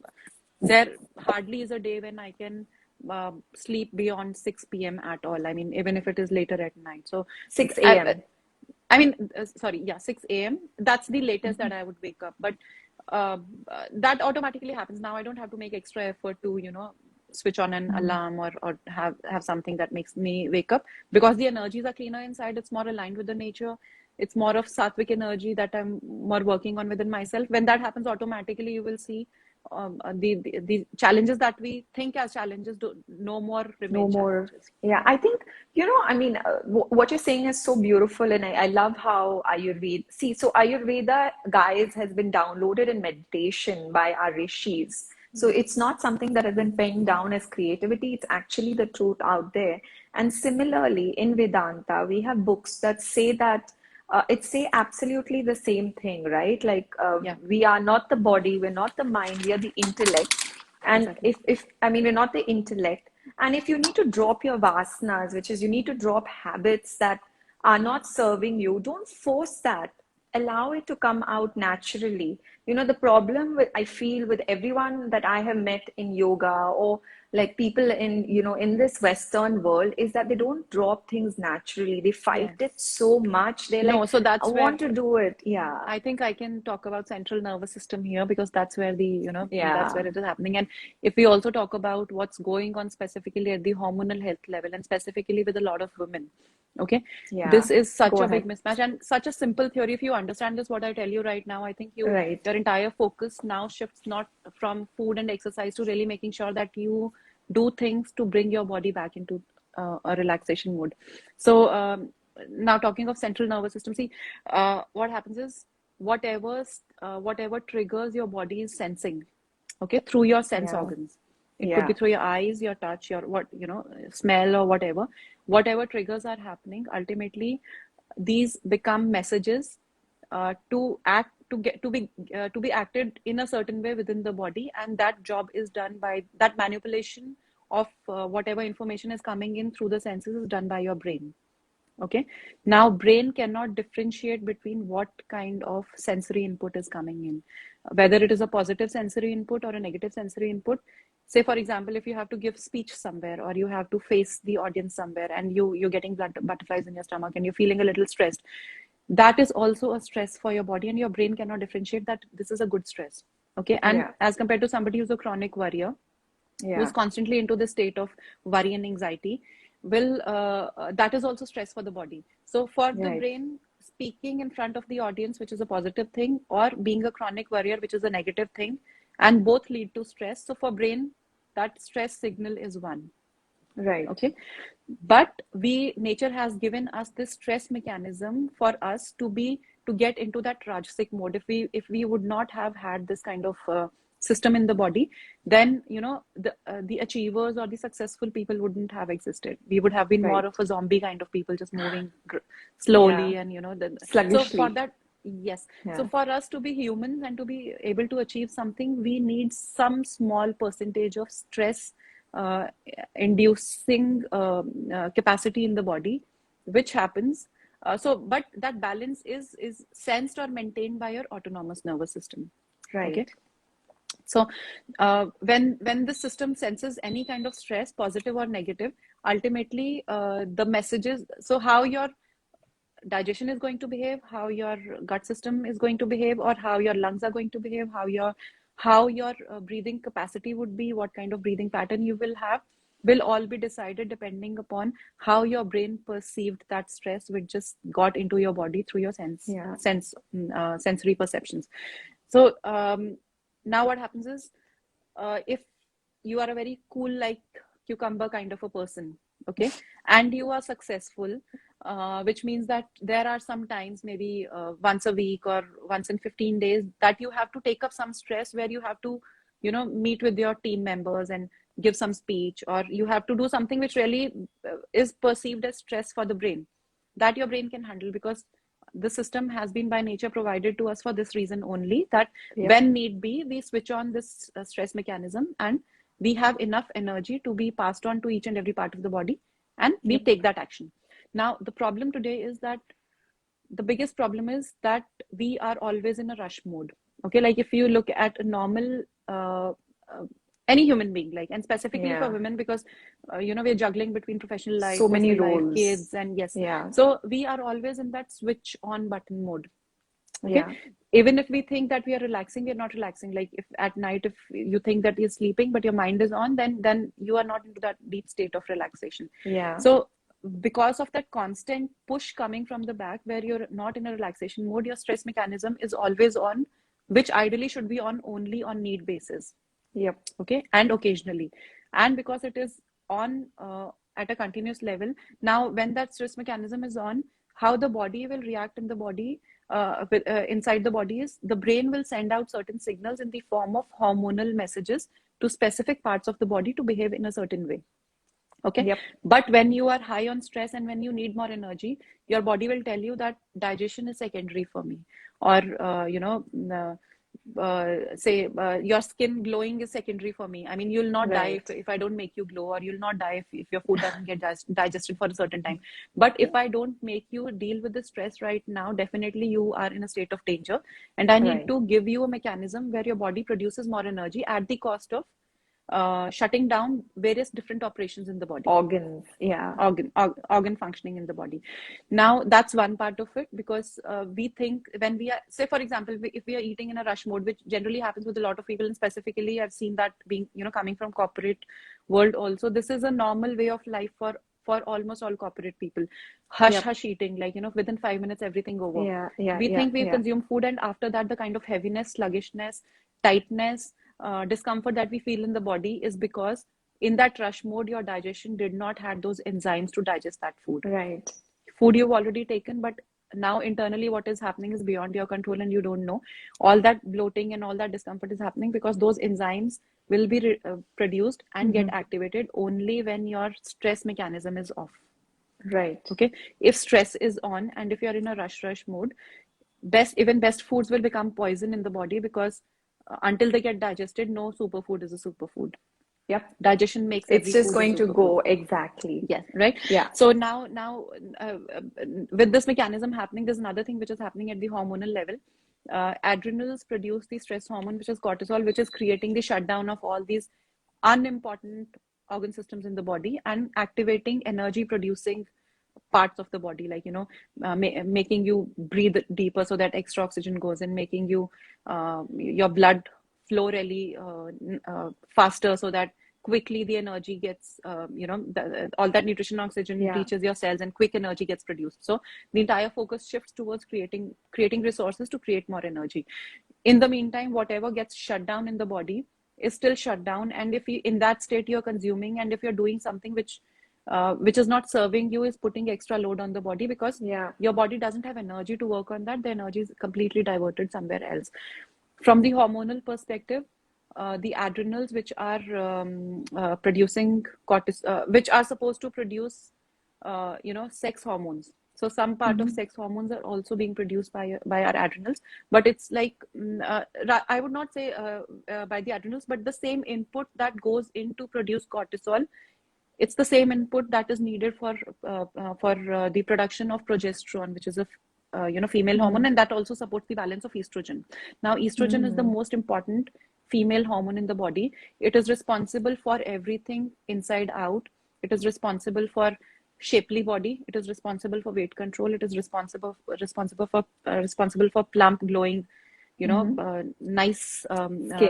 there hardly is a day when I can sleep beyond 6 p.m. at all. I mean, even if it is later at night. So 6 I, a.m. I mean, sorry, yeah, 6 a.m. That's the latest Mhm. that I would wake up. But that automatically happens. Now I don't have to make extra effort to, switch on an Mm. alarm or have something that makes me wake up, because the energies are cleaner inside. It's more aligned with the nature. It's more of sattvic energy that I'm more working on within myself. When that happens, automatically you will see the challenges that we think as challenges do no more No remain more. challenges. Yeah, I think, I mean, what you're saying is so beautiful, and I love how Ayurveda, see, so Ayurveda, guys, has been downloaded in meditation by our rishis. So Yeah. it's not something that has been penned down as creativity, it's actually the truth out there. And similarly, in Vedanta, we have books that say that it say absolutely the same thing, right? Like Yeah, we are not the body, we're not the mind, we are the intellect. And exactly. if I mean, we're not the intellect. And if you need to drop your vasanas, which is you need to drop habits that are not serving you, don't force that. Allow it to come out naturally. The problem with I feel with everyone that I have met in yoga, or like people in this Western world, is that they don't drop things naturally. They fight it Yes. so much. They're like, No, so I that's where want to do it. Yeah. I think I can talk about central nervous system here, because that's where that's Yeah. where it is happening. And if we also talk about what's going on specifically at the hormonal health level, and specifically with a lot of women, okay, Yeah. this is such Go a big ahead. mismatch and such a simple theory. If you understand this, what I tell you right now, I think Right. your entire focus now shifts not from food and exercise to really making sure that you do things to bring your body back into a relaxation mode. So now talking of central nervous system, see, what happens is whatever triggers your body is sensing, okay, through your sense Yeah. organs. It could be Yeah. through your eyes, your touch, your smell, or whatever triggers are happening. Ultimately, these become messages to act to be acted in a certain way within the body, and that job is done by that manipulation of whatever information is coming in through the senses is done by your brain. Okay. Now, brain cannot differentiate between what kind of sensory input is coming in, whether it is a positive sensory input or a negative sensory input. Say, for example, if you have to give speech somewhere, or you have to face the audience somewhere, and you're getting butterflies in your stomach and you're feeling a little stressed, that is also a stress for your body, and your brain cannot differentiate that this is a good stress. Okay. And Yeah. as compared to somebody who's a chronic worrier, who's Yeah. constantly into this state of worry and anxiety, will that is also stress for the body. So for the Right. brain, speaking in front of the audience, which is a positive thing, or being a chronic worrier, which is a negative thing, and both lead to stress. So for brain, that stress signal is one. Right. Okay. But nature has given us this stress mechanism for us to get into that rajasic mode. If we would not have had this kind of system in the body, then the achievers or the successful people wouldn't have existed. We would have been more Right. of a zombie kind of people, just moving Yeah. slowly, and so for Sluggishly. that. Yes. So Yeah. for us to be humans and to be able to achieve something, we need some small percentage of stress uh, inducing capacity in the body, which happens. But that balance is sensed or maintained by your autonomous nervous system. Okay. Right. So when the system senses any kind of stress, positive or negative, ultimately the messages. So how your digestion is going to behave, how your gut system is going to behave, or how your lungs are going to behave, how your breathing capacity would be, what kind of breathing pattern you will have, will all be decided depending upon how your brain perceived that stress, which just got into your body through your Yeah. sensory perceptions. So now what happens is, if you are a very cool, like cucumber kind of a person, okay, and you are successful, which means that there are some times, maybe once a week or once in 15 days, that you have to take up some stress, where you have to meet with your team members and give some speech, or you have to do something which really is perceived as stress for the brain, that your brain can handle, because the system has been by nature provided to us for this reason only, that Yep. when need be, we switch on this stress mechanism, and we have enough energy to be passed on to each and every part of the body, and we Yep. take that action. Now the problem today is that the biggest problem is that we are always in a rush mode. Okay, like if you look at a normal uh, any human being, like, and specifically for Yeah. women, because we're juggling between professional life, So many personal life, roles. kids, and yes, Yeah. so we are always in that switch on button mode. Okay. Yeah. Even if we think that we are relaxing, we're not relaxing. Like if at night, if you think that you're sleeping, but your mind is on, then you are not into that deep state of relaxation. Yeah. So because of that constant push coming from the back, where you're not in a relaxation mode, your stress mechanism is always on, which ideally should be on only on need basis. Yep. Okay, and occasionally, and because it is on at a continuous level, now when that stress mechanism is on, how the body will react in the body, inside the body, is the brain will send out certain signals in the form of hormonal messages to specific parts of the body to behave in a certain way. Okay. Yep. But when you are high on stress and when you need more energy, your body will tell you that digestion is secondary for me, or say your skin glowing is secondary for me. I mean, you'll not die Right. if I don't make you glow, or you'll not die if your food doesn't get digested for a certain time. But if I don't make you deal with the stress right now, definitely you are in a state of danger, and I need Right. to give you a mechanism where your body produces more energy at the cost of shutting down various different operations in the body, Organs. Yeah. organ functioning in the body. Now that's one part of it, because we think when we are, say for example, if we are eating in a rush mode, which generally happens with a lot of people, and specifically I've seen that being, coming from corporate world also, this is a normal way of life for almost all corporate people. Yep. Hush eating, like, within 5 minutes everything over. Yeah. We think we've Yeah. consumed food, and after that the kind of heaviness, sluggishness, tightness, discomfort that we feel in the body is because in that rush mode, your digestion did not have those enzymes to digest that food. Right. Food you've already taken, but now internally what is happening is beyond your control, and you don't know. All that bloating and all that discomfort is happening because those enzymes will be produced and get activated only when your stress mechanism is off. Right. Okay. If stress is on, and if you're in a rush mode, even best foods will become poison in the body, because until they get digested, no superfood is a superfood. Yep. Digestion makes It's every just food a going to superfood. go exactly. Yes, right. Yeah. So now with this mechanism happening, there's another thing which is happening at the hormonal level. Adrenals produce the stress hormone, which is cortisol, which is creating the shutdown of all these unimportant organ systems in the body and activating energy producing parts of the body, like, making you breathe deeper so that extra oxygen goes in, making you your blood flow really faster, so that quickly the energy gets all that nutrition, oxygen reaches your cells, and quick energy gets produced. So the entire focus shifts towards creating resources to create more energy. In the meantime, whatever gets shut down in the body is still shut down, and if you in that state you're consuming, and if you're doing something which is not serving you, is putting extra load on the body, because your body doesn't have energy to work on that. The energy is completely diverted somewhere else. From the hormonal perspective, the adrenals, which are producing which are supposed to produce sex hormones. So some part of sex hormones are also being produced by our adrenals, but it's like I would not say by the adrenals, but the same input that goes in to produce cortisol, it's the same input that is needed for the production of progesterone, which is a female hormone, and that also supports the balance of estrogen. Now, estrogen is the most important female hormone in the body. It is responsible for everything inside out. It is responsible for shapely body. It is responsible for weight control. It is responsible for plump, glowing, nice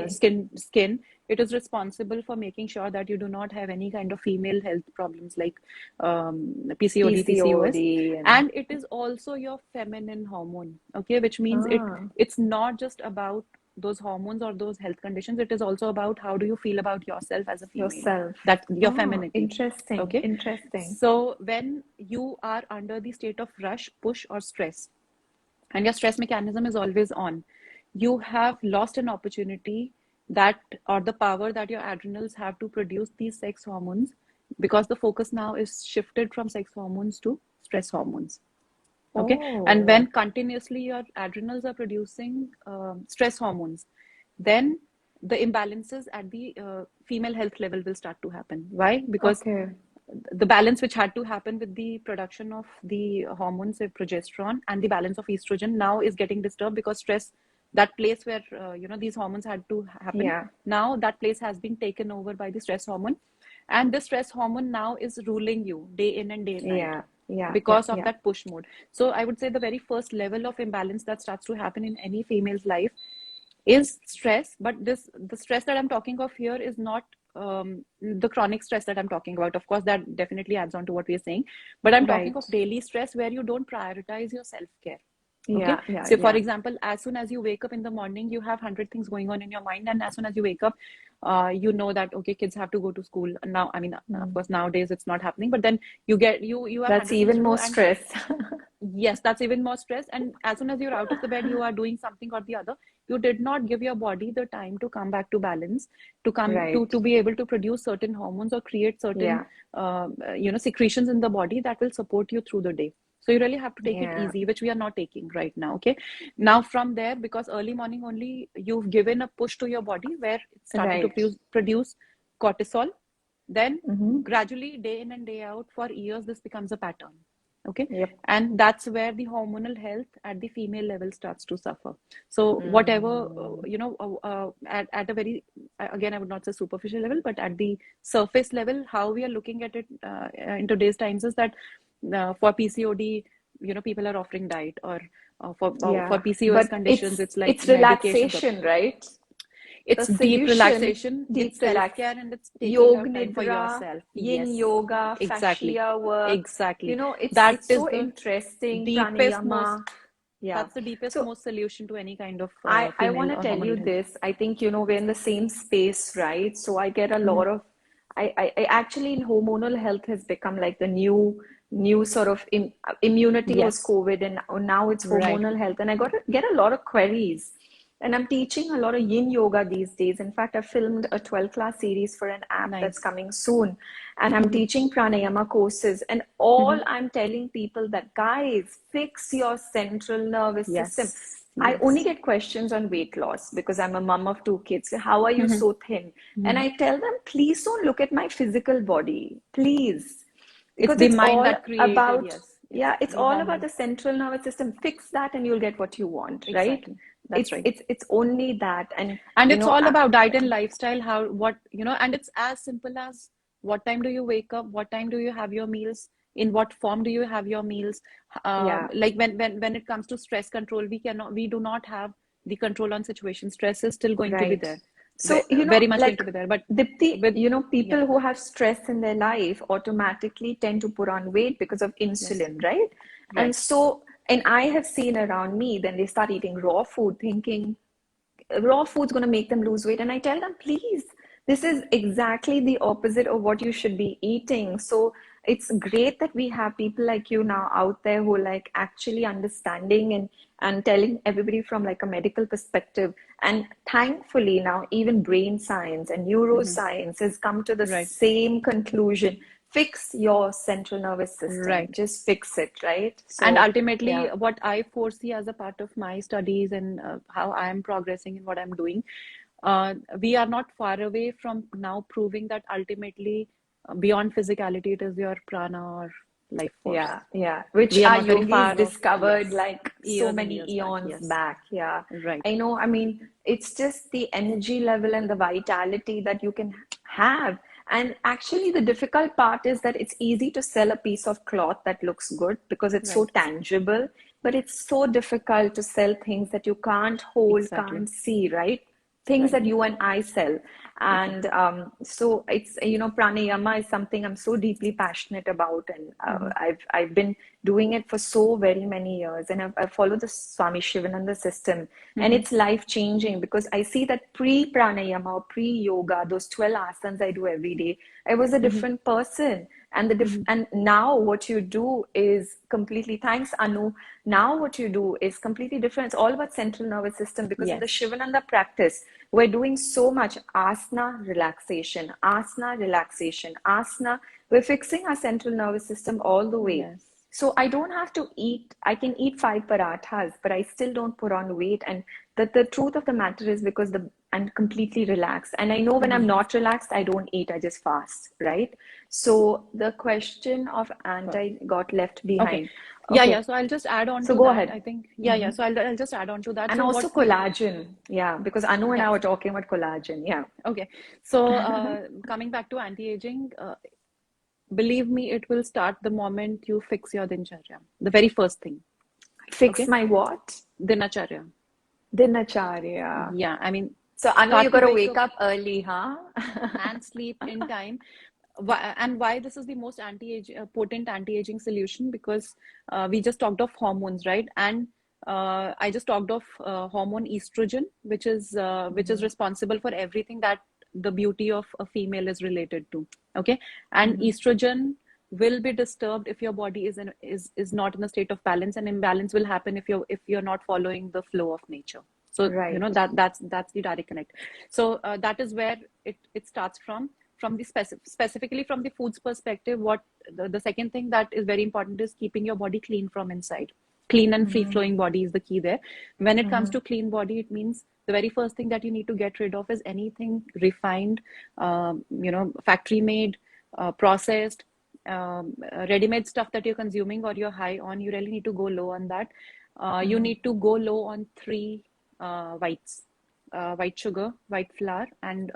skin. It is responsible for making sure that you do not have any kind of female health problems like PCOD, PCOS. And it is also your feminine hormone, okay, which means it's not just about those hormones or those health conditions. It is also about how do you feel about yourself as a female, that your femininity. Interesting. Okay. Interesting. So when you are under the state of rush, push, or stress, and your stress mechanism is always on, you have lost an opportunity or the power that your adrenals have to produce these sex hormones, because the focus now is shifted from sex hormones to stress hormones. Okay. And when continuously your adrenals are producing stress hormones, then the imbalances at the female health level will start to happen. Why? Because the balance which had to happen with the production of the hormones, say progesterone, and the balance of estrogen now is getting disturbed, because stress, that place where these hormones had to happen, now that place has been taken over by the stress hormone, and the stress hormone now is ruling you day in and day out. Yeah, yeah, because of yeah. that push mode. So I would say the very first level of imbalance that starts to happen in any female's life is stress. But the stress that I'm talking of here is not the chronic stress that I'm talking about. Of course, that definitely adds on to what we're saying. But I'm talking Right. of daily stress where you don't prioritize your self-care. Okay. Yeah, yeah, So, for yeah. example, as soon as you wake up in the morning, you have 100 things going on in your mind. And as soon as you wake up, you know that, okay, kids have to go to school. And now, I mean, of Mm. course, nowadays it's not happening. But then you have That's 100 things even to do. more And stress. yes, that's even more stress. And as soon as you're out of the bed, you are doing something or the other. You did not give your body the time to come back to balance, to come Right. to be able to produce certain hormones or create certain Yeah, secretions in the body that will support you through the day. So you really have to take it yeah. easy, which we are not taking right now. Okay. Now from there, because early morning only, you've given a push to your body where it's starting to Right. produce cortisol. Then Mm-hmm. gradually, day in and day out, for years, this becomes a pattern. Okay. Yep. And that's where the hormonal health at the female level starts to suffer. So whatever, Mm. at a very, again, I would not say superficial level, but at the surface level, how we are looking at it in today's times is that for PCOD, people are offering diet, or for Yeah. PCOS But conditions, it's like it's medications. Or relaxation, right? The it's deep solution, relaxation, it's deep relax, self-care, and it's taking Yog out time for Nidra, yourself. Yin Yes, Yoga, exactly. fascia work. Exactly. It's That it's is so the interesting. deepest, most, Pranayama. Yeah. that's the deepest, So most solution to any kind of I want female to or tell you hormonal health. this. I think, we're in the same space, right? So I get a Hmm. lot of, I actually in hormonal health has become like the new sort of immunity was Yes, COVID and now it's right. hormonal health. And I got to get a lot of queries. And I'm teaching a lot of yin yoga these days. In fact, I filmed a 12 class series for an app that's Nice. coming soon. And I'm Hmm. teaching pranayama courses. And Hmm. all I'm telling people that, guys, fix your central nervous system. Yes, I only yes. get questions on weight loss because I'm a mom of two kids. How are you Hmm. so thin? And Hmm. I tell them, please don't look at my physical body, please, It's because the it's mind all that created, about, yes, yes, yeah, it's the all about hormone. the central nervous system. Fix that and you'll get what you want, right? Exactly. That's It's right. it's it's only that, and And you it's know, all I, about diet and lifestyle, how, what, and it's as simple as what time do you wake up, what time do you have your meals, in what form do you have your meals. yeah, Like when it comes to stress control, we do not have the control on situation. Stress is still going to be right. there, So, very much going like to be there. But Dipti, with, yeah, people who have stress in their life automatically tend to put on weight because of yes, insulin, right? And right, so, and I have seen around me, then they start eating raw food, thinking raw food's going to make them lose weight. And I tell them, please, this is exactly the opposite of what you should be eating. So it's great that we have people like you now out there who are like actually understanding and telling everybody from like a medical perspective. And thankfully now even brain science and hmm, neuroscience has come to the right, same conclusion. Fix your central nervous system. right. Just fix it, right? And So ultimately, yeah. what I foresee as a part of my studies and how I am progressing in what I'm doing, we are not far away from now proving that ultimately, beyond physicality, it is your prana or life force. Yeah, yeah. Which We are our not very yogis far off. discovered Yes, like so years and many years back. eons Yes, back. Yeah. right, I know. I mean, it's just the energy level and the vitality that you can have. And actually, the difficult part is that it's easy to sell a piece of cloth that looks good because it's so right, tangible, but it's so difficult to sell things that you can't hold, exactly, can't see, right? Things right, that you and I sell. And exactly. so it's, pranayama is something I'm so deeply passionate about. And Hmm. I've been doing it for so very many years. And I follow the Swami Shivananda system. And Hmm. it's life changing because I see that pre pranayama or pre yoga, those 12 asanas I do every day, I was a Hmm. different person. And Hmm. and now what you do is completely, thanks Anu, now what you do is completely different. It's all about central nervous system because in the Yes, Shivananda practice we're doing so much asana relaxation, asana. We're fixing our central nervous system all the way. yes, So I don't have to eat, I can eat five parathas, but I still don't put on weight. And the truth of the matter is because I'm completely relaxed. And I know when hmm, I'm not relaxed, I don't eat, I just fast, right? So the question of anti got left okay. behind. Yeah, yeah. Okay, So I'll just add on so to go that. ahead. I think, yeah, Mm-hmm. yeah. So I'll just add on to that. And So also what we, collagen. Yeah, because Anu and yeah. I were talking about collagen. Yeah. Okay. So coming back to anti-aging, believe me, it will start the moment you fix your dincharya. The very first thing. Fix Okay? my what? Dinacharya. Dinacharya. Yeah, I mean, So Anu, you start to gotta wake wake up up early, huh? and sleep in time. Why this is the most potent anti-aging solution? Because we just talked of hormones, right? And I just talked of hormone estrogen, which is responsible for everything that the beauty of a female is related to. Okay, and estrogen will be disturbed if your body is not in a state of balance, and imbalance will happen if you're not following the flow of nature. So Right. that's the direct connect. So that is where it starts from the specifically from the foods perspective. What the second thing that is very important is keeping your body clean from inside. Clean and free flowing body is the key there. When it comes to clean body, it means the very first thing that you need to get rid of is anything refined, factory made, processed, ready-made stuff that you're consuming or you're high on. You really need to go low on that. You need to go low on three whites: white sugar, white flour, and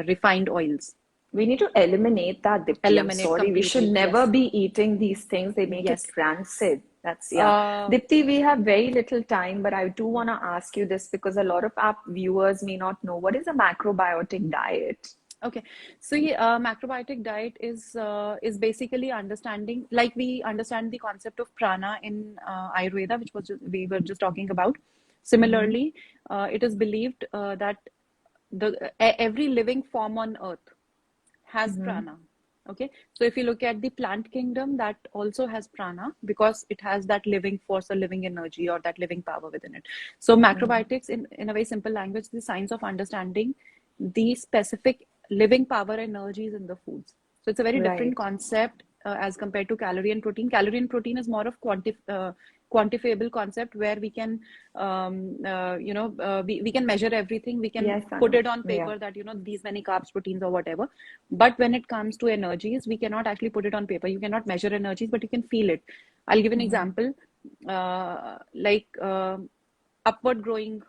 refined oils. We need to eliminate that, Dipti. I'm Eliminate sorry. We should completely. never Yes. be eating these things. They make it Yes. rancid. That's, yeah. Uh, Dipti, we have very little time, but I do want to ask you this because a lot of our viewers may not know what is a macrobiotic diet. okay. So yeah, macrobiotic diet is basically understanding, like we understand the concept of prana in Ayurveda, which we were just talking about. Similarly, it is believed that every living form on earth has prana. Okay, so if you look at the plant kingdom, that also has prana because it has that living force or living energy or that living power within it. So macrobiotics, in a very simple language, the science of understanding the specific living power energies in the foods. So it's a very different Right. concept as compared to calorie and protein. Calorie and protein is more of quantifiable concept where we can we can measure everything. We can Yes, put Anu. it on Yeah. paper that these many carbs, proteins, or whatever. But when it comes to energies, we cannot actually put it on paper. You cannot measure energies, but you can feel it. I'll give an example. Like upward growing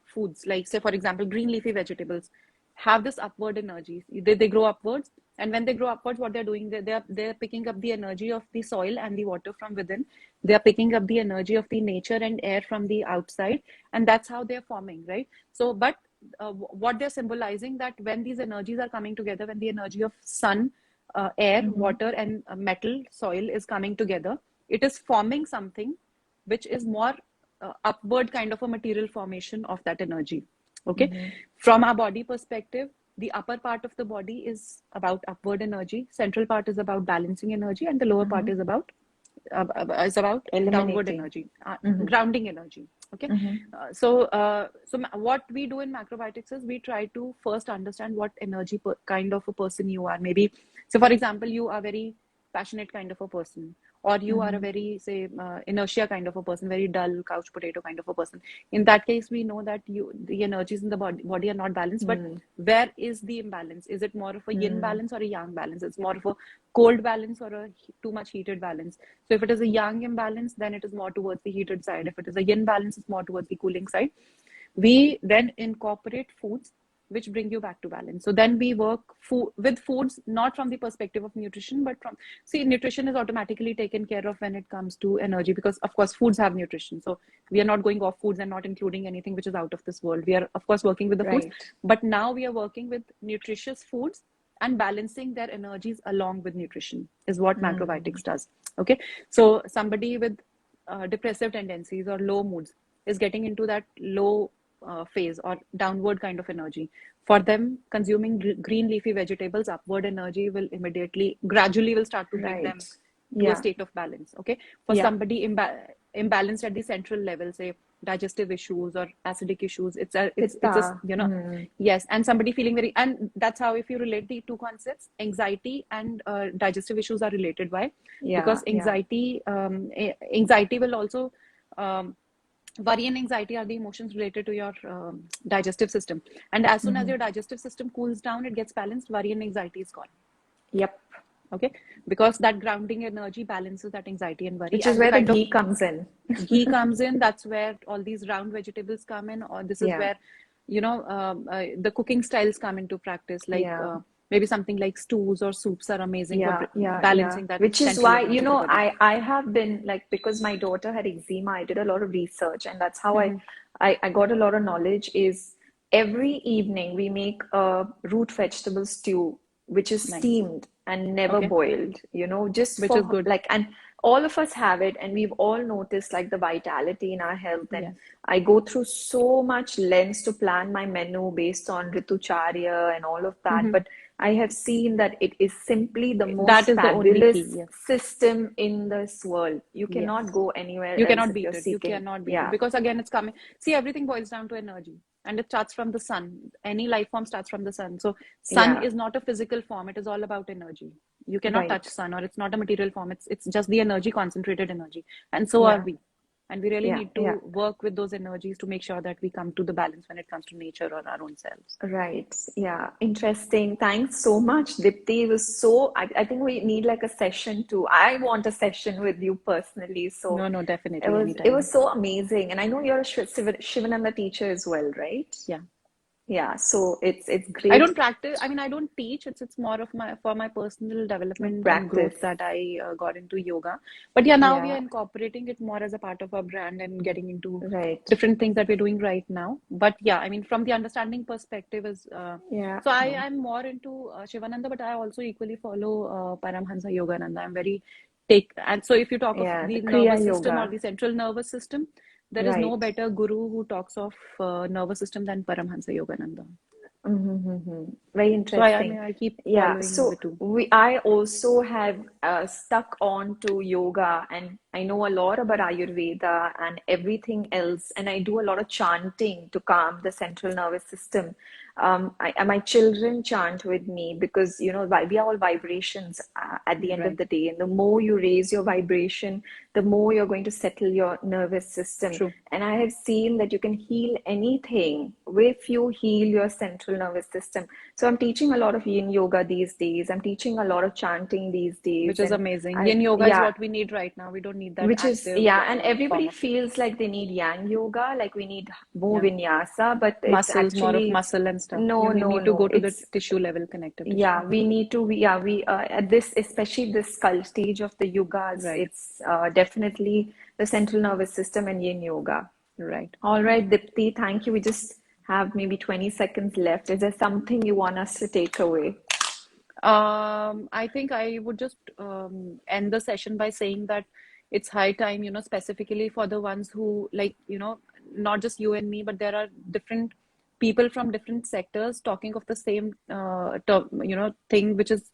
foods, like say for example green leafy vegetables have this upward energy. They grow upwards, and when they grow upwards, what they're doing, they're picking up the energy of the soil and the water from within. They're picking up the energy of the nature and air from the outside, and that's how they're forming, right? So but what they're symbolizing, that when these energies are coming together, when the energy of sun, air, water, and metal, soil is coming together, it is forming something which is more upward kind of a material formation of that energy. Okay, from our body perspective, the upper part of the body is about upward energy, central part is about balancing energy, and the lower part is about downward Eliminating. energy, grounding energy. Okay, what we do in macrobiotics is we try to first understand what energy kind of a person you are. Maybe, so for example, you are very passionate kind of a person, or you are a very, say, inertia kind of a person, very dull couch potato kind of a person. In that case, we know that the energies in the body are not balanced. But where is the imbalance? Is it more of a yin balance or a yang balance? It's more of a cold balance or a too much heated balance. So if it is a yang imbalance, then it is more towards the heated side. If it is a yin balance, it's more towards the cooling side. We then incorporate foods which bring you back to balance. So then we work with foods, not from the perspective of nutrition, but from, see, nutrition is automatically taken care of when it comes to energy, because of course foods have nutrition. So we are not going off foods and not including anything which is out of this world. We are of course working with the foods, Right. but now we are working with nutritious foods and balancing their energies along with nutrition is what macrobiotics does. Okay, so somebody with depressive tendencies or low moods is getting into that low phase or downward kind of energy. For them, consuming green leafy vegetables, upward energy will gradually will start to bring them Right. to a Yeah. state of balance. Okay, for Yeah. somebody imbalanced at the central level, say digestive issues or acidic issues, it's a Pitta. yes, and somebody feeling very, and that's how, if you relate the two concepts, anxiety and digestive issues are related. Why? Yeah. Because Yeah. anxiety will also worry and anxiety are the emotions related to your digestive system, and as soon as your digestive system cools down, it gets balanced, worry and anxiety is gone. Yep. Okay, because that grounding energy balances that anxiety and worry, Which is and the where the kind of ghee comes in. ghee comes in. That's where all these round vegetables come in, or this is Yeah. where the cooking styles come into practice, like Yeah. maybe something like stews or soups are amazing for Yeah, yeah, yeah. balancing that Which is central why, energy of the body. I have been like, because my daughter had eczema, I did a lot of research, and that's how Hmm. I got a lot of knowledge. Is every evening we make a root vegetable stew, which is Nice. steamed and never Okay. boiled, just Which is for good. like, and all of us have it, and we've all noticed like the vitality in our health. And Yes. I go through so much lens to plan my menu based on Ritucharya and all of that. Hmm. But I have seen that it is simply the That most is the only key. fabulous Yes. system in this world. You cannot Yes. go anywhere You else cannot if beat you're it. You seeking. cannot beat it Yeah, because again, it's coming. See, everything boils down to energy, and it starts from the sun. Any life form starts from the sun. So, sun yeah, is not a physical form. It is all about energy. You cannot touch right. sun, or it's not a material form. It's just the energy, concentrated energy, and so are Yeah, we. And we really yeah, need yeah. to work with those energies to make sure that we come to the balance when it comes to nature or our own selves. Right. Yeah. Interesting. Thanks so much, Dipti. It was so, I think we need like a session too. I want a session with you personally. So No, no, it definitely, was anytime. so amazing. And I know you're a Shivananda teacher as well, right? Yeah. Yeah. So it's I great don't practice. I mean, I don't teach. It's more of my for my personal development and growth practice. that I got into yoga. But yeah, now we are Yeah. incorporating it more as a part of our brand and getting into Right. different things that we're doing right now. But yeah, I mean, from the understanding perspective is Yeah. so I'm more into Shivananda, but I also equally follow Paramhansa Yogananda. I'm very take and so if you talk of Yeah. The the Kriya nervous system or Yoga. the central nervous system, there is no Right. better guru who talks of nervous system than Paramhansa Yogananda. Mm-hmm. Very So I interesting. mean, I keep Yeah, following the so two. I also have stuck on to yoga, and I know a lot about Ayurveda and everything else, and I do a lot of chanting to calm the central nervous system. And my children chant with me because we are all vibrations at the end of Right. the day, and the more you raise your vibration, the more you're going to settle your nervous system. True. And I have seen that you can heal anything if you heal your central nervous system. So I'm teaching a lot of yin yoga these days. I'm teaching a lot of chanting these Which days. is And amazing. Yin yoga is yeah, what we need right now. We don't need that which is, active yeah, and form everybody of feels like they need yang yoga, like we need more yeah. vinyasa, but it's Muscles, more of actually, muscle and stuff. no, You no, need to no. go to the It's, tissue level, connective tissue. yeah, we need to, we at this, especially this cult stage of the yugas, Right. it's definitely the central nervous system and yin yoga. Right. All right, Dipti, thank you. We just have maybe 20 seconds left. Is there something you want us to take away? I think I would just end the session by saying that it's high time, specifically for the ones who like, not just you and me, but there are different people from different sectors talking of the same, thing, which is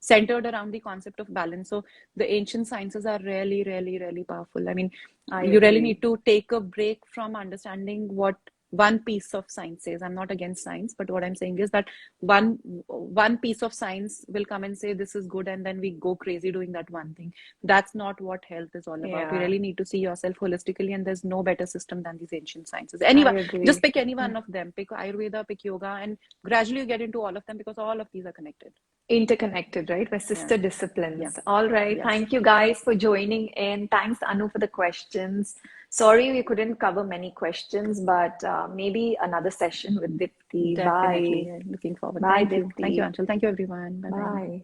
centered around the concept of balance. So the ancient sciences are really, really, really powerful. I mean, I you really agree. need to take a break from understanding what one piece of science says. I'm not against science, but what I'm saying is that one piece of science will come and say this is good, and then we go crazy doing that one thing. That's not what health is all about. You Yeah, really need to see yourself holistically, and there's no better system than these ancient sciences. I Anyone, just agree. pick any one of them. Pick Ayurveda, pick yoga, and gradually you get into all of them because all of these are connected. Interconnected, right? We're Yeah, sister yeah, disciplines. All right. yes. Thank you guys for joining in. Thanks, Anu, for the questions. Sorry we couldn't cover many questions, but maybe another session with Dipti. Definitely. Bye. Looking forward. Bye, Thank you. Thank you, Dipti. Anshul. Thank you, everyone. Bye bye. Bye.